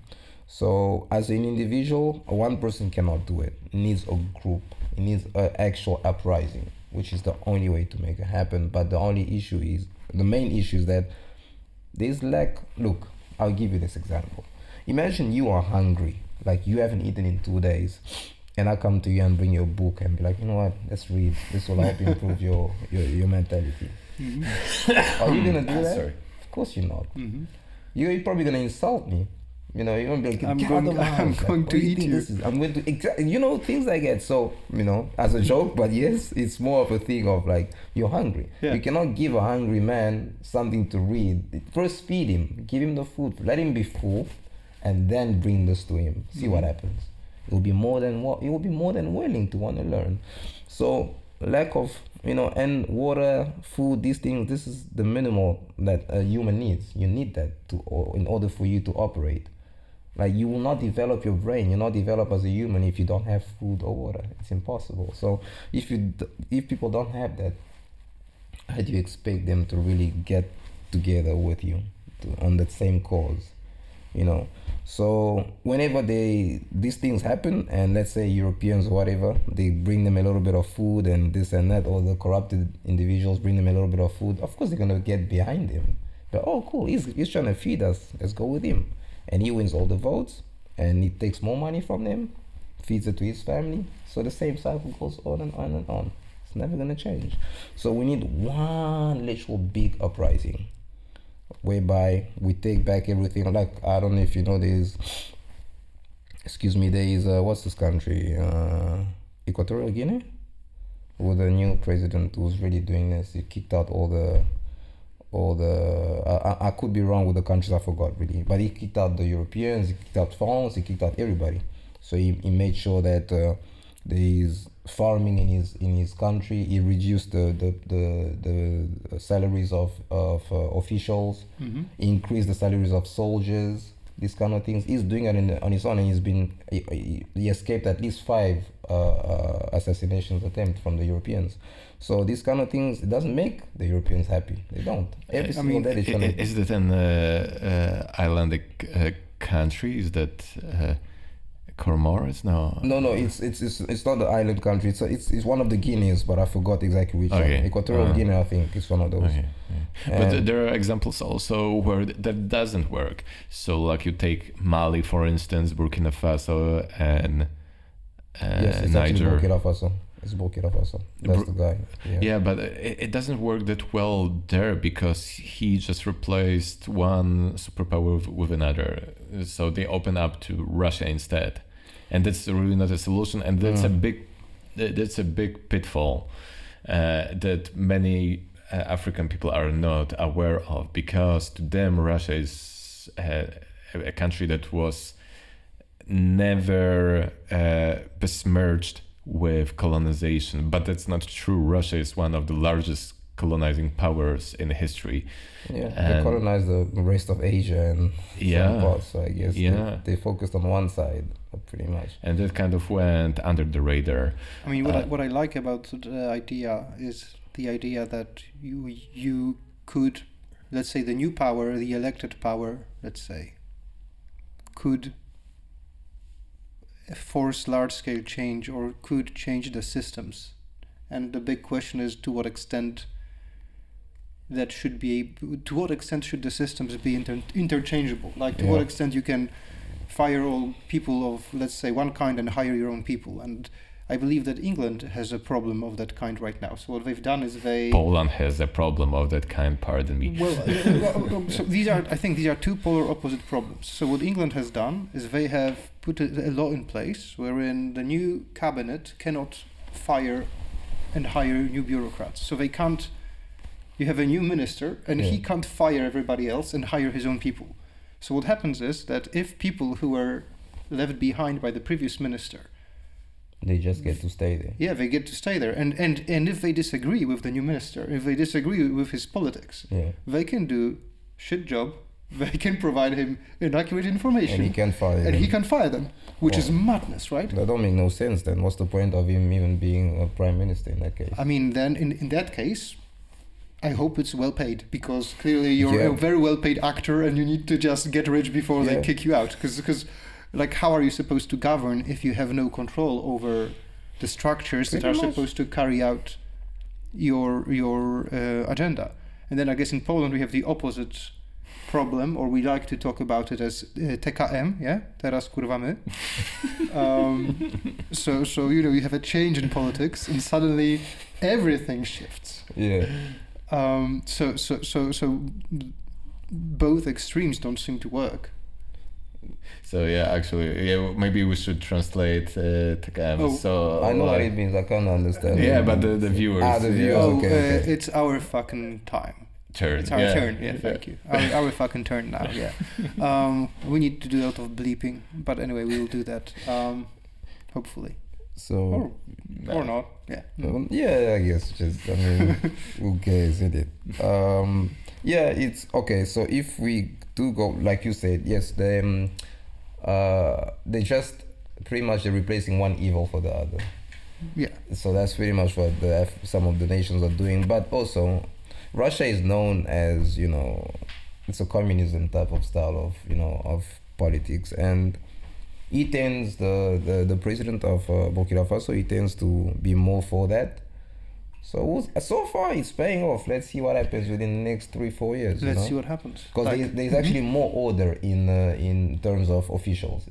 Speaker 1: So as an individual, one person cannot do it. It needs a group. It needs an actual uprising, which is the only way to make it happen. But the main issue is that there's lack. Look, I'll give you this example. Imagine you are hungry, like you haven't eaten in 2 days, and I come to you and bring you a book and be like, you know what, let's read. This will help improve your mentality. Are you gonna do that?
Speaker 3: Sorry.
Speaker 1: Of course you're not. You're probably gonna insult me. You're gonna be like,
Speaker 2: I'm going to eat you.
Speaker 1: I'm going to things like that. So as a joke, but yes, it's more of a thing of like you're hungry.
Speaker 2: Yeah.
Speaker 1: You cannot give a hungry man something to read. First feed him, give him the food, let him be full, and then bring this to him. See what happens. He will be more than willing to want to learn. So lack of and water, food, these things, this is the minimal that a human needs. You need that in order for you to operate. Like you will not develop your brain, you'll not develop as a human if you don't have food or water. It's impossible. So if people don't have that, how do you expect them to really get together with you on that same cause? So whenever these things happen, and let's say Europeans or whatever, they bring them a little bit of food and this and that, or the corrupted individuals bring them a little bit of food, of course they're gonna get behind him. But cool, he's trying to feed us, let's go with him. And he wins all the votes, and he takes more money from them, feeds it to his family. So the same cycle goes on and on and on. It's never gonna change. So we need one literal big uprising, whereby we take back everything. Like, I don't know if you know, there is what's this country, Equatorial Guinea, with a new president who's really doing this. He kicked out all the I could be wrong with the countries, I forgot really, but he kicked out the Europeans, he kicked out France, he kicked out everybody. So he made sure that there is farming in his country. He reduced the salaries of officials, increased the salaries of soldiers, these kind of things. He's doing it on his own, and he escaped at least 5 assassinations attempts from the Europeans. So these kind of things, it doesn't make the Europeans happy. They don't. Every single day they're trying to...
Speaker 3: Is that an Icelandic country? Is that Comoros? No.
Speaker 1: No. It's not the island country. It's one of the Guineas, but I forgot exactly which one. Equatorial Guinea, I think, is one of those.
Speaker 3: Okay. But there are examples also where that doesn't work. So like you take Mali, for instance, Burkina Faso, and
Speaker 1: yes, it's
Speaker 3: Niger.
Speaker 1: Actually Burkina Faso. It's Burkina Faso. That's the guy.
Speaker 3: Yeah, but it doesn't work that well there because he just replaced one superpower with another. So they open up to Russia instead, and that's really not a solution. And that's a big pitfall that many African people are not aware of, because to them Russia is a country that was never besmirched with colonization. But that's not true. Russia is one of the largest colonizing powers in history.
Speaker 1: They colonized the rest of Asia and some parts, so I guess they focused on one side pretty much.
Speaker 3: And that kind of went under the radar.
Speaker 2: I mean, what I like about the idea is the idea that you could, let's say, the new power, the elected power, let's say, could force large-scale change or could change the systems. And the big question is to what extent should the systems be interchangeable? Like to what extent you can fire all people of, let's say, one kind and hire your own people. And I believe that England has a problem of that kind right now. So what they've done is
Speaker 3: Poland has a problem of that kind, pardon me.
Speaker 2: Well, so I think these are two polar opposite problems. So what England has done is they have put a law in place wherein the new cabinet cannot fire and hire new bureaucrats. So they can't, you have a new minister and he can't fire everybody else and hire his own people. So what happens is that if people who are left behind by the previous minister.
Speaker 1: They just get to stay there.
Speaker 2: Yeah, they get to stay there. And if they disagree with the new minister, if they disagree with his politics, they can do shit job. They can provide him inaccurate information.
Speaker 1: And he can fire them.
Speaker 2: And he can fire them, which is madness, right?
Speaker 1: That don't make no sense then. What's the point of him even being a prime minister in that case?
Speaker 2: I mean, then in that case, I hope it's well paid, because clearly you're a very well paid actor and you need to just get rich before they kick you out. Because like, how are you supposed to govern if you have no control over the structures that are supposed to carry out your agenda? And then I guess in Poland we have the opposite problem, or we like to talk about it as TKM, teraz kurwa my. So you have a change in politics and suddenly everything shifts. So both extremes don't seem to work.
Speaker 3: So maybe we should translate TKM. So
Speaker 1: I know what it means. I can't understand.
Speaker 3: Yeah, but the viewers.
Speaker 1: The viewers. Okay.
Speaker 2: It's our fucking time.
Speaker 3: Turn.
Speaker 2: It's our turn. Yeah, thank you. Our fucking turn now. Yeah. We need to do a lot of bleeping, but anyway, we will do that. Hopefully.
Speaker 1: So.
Speaker 2: Or not. Yeah.
Speaker 1: I guess. Who cares, isn't it? It's okay. So if we do go, like you said, yes, they just pretty much they're replacing one evil for the other.
Speaker 2: Yeah.
Speaker 1: So that's pretty much what some of the nations are doing, but also. Russia is known as, it's a communism type of style of, of politics, and he tends, the president of Burkina Faso, he tends to be more for that. So far it's paying off. Let's see what happens within the next 3-4 years.
Speaker 2: Let's see what happens.
Speaker 1: Because there's actually more order in terms of officials.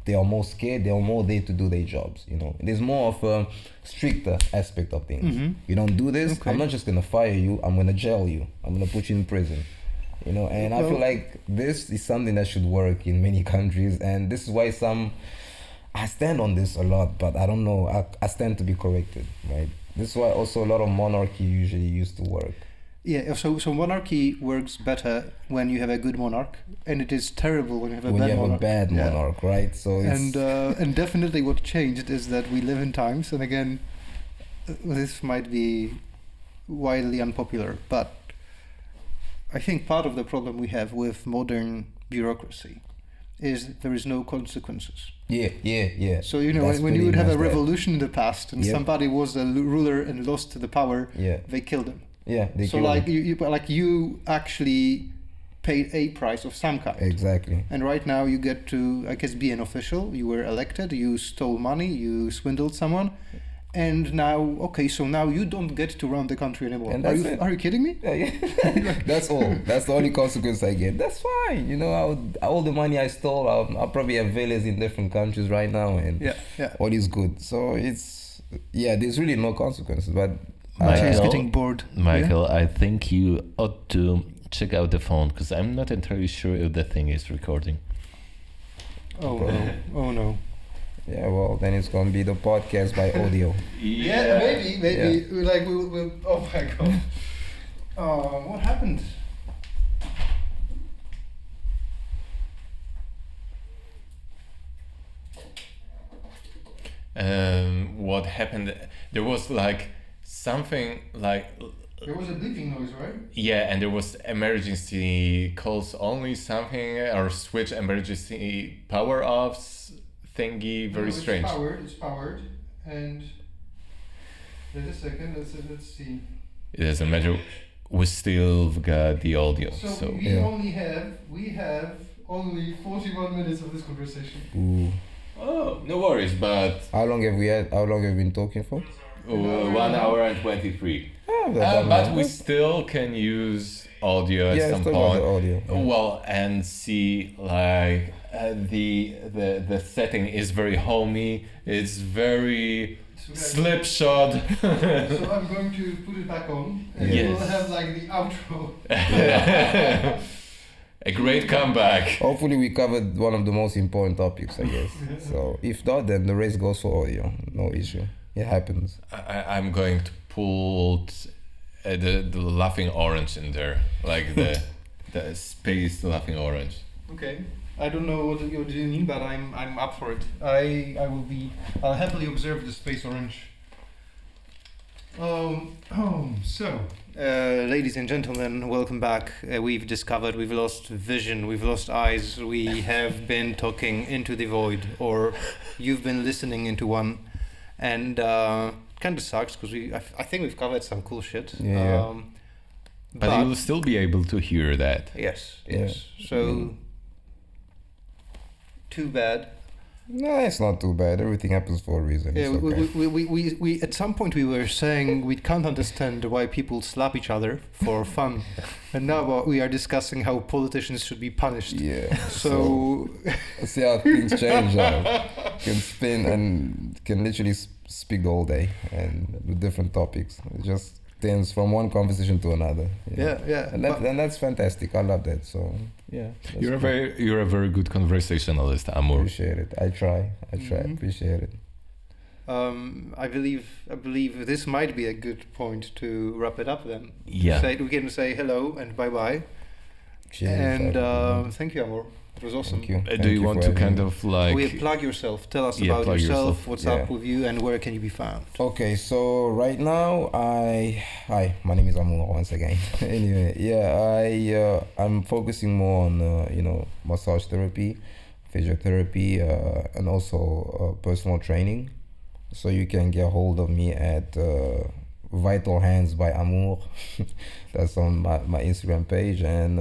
Speaker 1: They are more scared. They are more there to do their jobs. There's more of a stricter aspect of things. You don't do this, I'm not just gonna fire you. I'm gonna jail you. I'm gonna put you in prison. And I feel like this is something that should work in many countries, and this is why I stand on this a lot, but I don't know. I stand to be corrected, right? This is why also a lot of monarchy usually used to work.
Speaker 2: Yeah, so monarchy works better when you have a good monarch, and it is terrible when you have a bad monarch.
Speaker 1: Right? So
Speaker 2: and definitely what changed is that we live in times, and again, this might be widely unpopular, but I think part of the problem we have with modern bureaucracy is there is no consequences.
Speaker 1: Yeah.
Speaker 2: So when you would have a revolution in the past and somebody was a ruler and lost the power, they killed him.
Speaker 1: Yeah, they
Speaker 2: so
Speaker 1: killed him.
Speaker 2: you actually paid a price of some kind.
Speaker 1: Exactly.
Speaker 2: And right now you get to, I guess, be an official. You were elected. You stole money. You swindled someone. And now, so now you don't get to run the country anymore.
Speaker 1: And
Speaker 2: are you kidding me?
Speaker 1: That's all. That's the only consequence I get. That's fine. All the money I stole, I'll probably have villas in different countries right now, and all is good. So there's really no consequences. But
Speaker 2: Michael is getting bored.
Speaker 3: Michael, I think you ought to check out the phone, because I'm not entirely sure if the thing is recording.
Speaker 2: Oh no.
Speaker 1: Yeah, well, then it's gonna be the podcast by audio.
Speaker 2: Maybe. Yeah. Like we'll. Oh my god. What happened?
Speaker 3: What happened? There was like something like.
Speaker 2: There was a beeping noise, right?
Speaker 3: Yeah, and there was emergency calls only, something, or switch emergency power offs thingy. Very strange.
Speaker 2: It's powered, and wait a second. Let's see.
Speaker 3: It doesn't matter. We still got the audio. So
Speaker 2: we have only 41 minutes of this conversation.
Speaker 1: Ooh.
Speaker 3: Oh, no worries. But
Speaker 1: how long have we been talking for?
Speaker 3: 1 hour and 23. But we still can use audio at some point.
Speaker 1: Audio. Yeah.
Speaker 3: Well, and see like the setting is very homey. It's very slipshod.
Speaker 2: So I'm going to put it back on, and we'll have like the outro.
Speaker 3: A great comeback.
Speaker 1: Hopefully we covered one of the most important topics, I guess. So if not, then the rest goes for audio. No issue. It happens.
Speaker 3: I'm going to put the laughing orange in there, like the space laughing orange.
Speaker 2: Okay. I don't know what you're doing, but I'm up for it. I'll happily observe the space orange. Ladies and gentlemen, welcome back. We've discovered we've lost vision, we've lost eyes. We have been talking into the void, or you've been listening into one, and kind of sucks because I think we've covered some cool shit.
Speaker 1: Yeah.
Speaker 3: But you'll still be able to hear that.
Speaker 2: Yes.
Speaker 1: Yeah.
Speaker 2: So, too bad.
Speaker 1: No, it's not too bad. Everything happens for a reason.
Speaker 2: Yeah,
Speaker 1: It's okay.
Speaker 2: we at some point we were saying we can't understand why people slap each other for fun, and now we are discussing how politicians should be punished.
Speaker 1: Yeah.
Speaker 2: So
Speaker 1: See how things change now. Can spin and can literally speak the whole day and with different topics. It just turns from one conversation to another.
Speaker 2: yeah.
Speaker 1: And that's fantastic. I love that. So yeah. that's
Speaker 3: You're
Speaker 1: cool.
Speaker 3: you're a very good conversationalist, Amour.
Speaker 1: Appreciate it. I try.
Speaker 2: Mhm.
Speaker 1: Appreciate it.
Speaker 2: I believe this might be a good point to wrap it up then.
Speaker 3: Yeah.
Speaker 2: We can say hello and bye bye.
Speaker 1: Cheers.
Speaker 2: And
Speaker 1: everyone.
Speaker 2: thank you, Amour. It was awesome.
Speaker 1: Thank you.
Speaker 3: Do
Speaker 1: Thank
Speaker 3: you want
Speaker 1: for
Speaker 3: to kind
Speaker 1: having me.
Speaker 3: of like...
Speaker 2: Oh, yeah, plug yourself. Tell us
Speaker 3: Yeah,
Speaker 2: about
Speaker 3: plug
Speaker 2: yourself.
Speaker 3: yourself.
Speaker 2: What's
Speaker 1: Yeah.
Speaker 2: up with you, and where can you be found?
Speaker 1: Okay, so right now hi, my name is Amour once again. Anyway, yeah, I'm focusing more on massage therapy, physiotherapy, and also personal training. So you can get hold of me at Vital Hands by Amour. That's on my Instagram page, and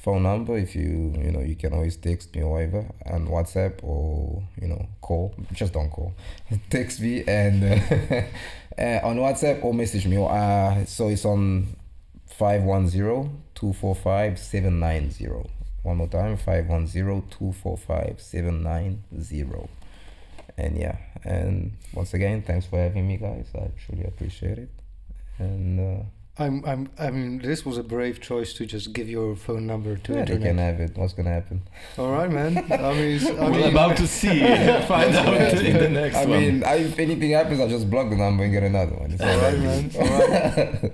Speaker 1: phone number, if you can always text me or whatever, and WhatsApp or call. Just don't call. Text me and on WhatsApp or message me. So it's on 510-245-790. One more time, 510-245-790. And yeah, and once again, thanks for having me, guys. I truly appreciate it. And
Speaker 2: I mean, this was a brave choice to just give your phone number to
Speaker 1: yeah, they
Speaker 2: internet.
Speaker 1: can have it. What's gonna happen?
Speaker 2: All right, man.
Speaker 3: We're about to see. Find out in the next
Speaker 1: I
Speaker 3: one.
Speaker 1: mean, if anything happens, I'll just block the number and get another one. It's
Speaker 2: All right, man. All right.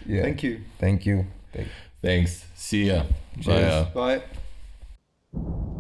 Speaker 1: Yeah.
Speaker 2: Thank you.
Speaker 1: Thank you.
Speaker 3: Thanks. See ya.
Speaker 1: Cheers.
Speaker 3: Bye.
Speaker 2: Bye.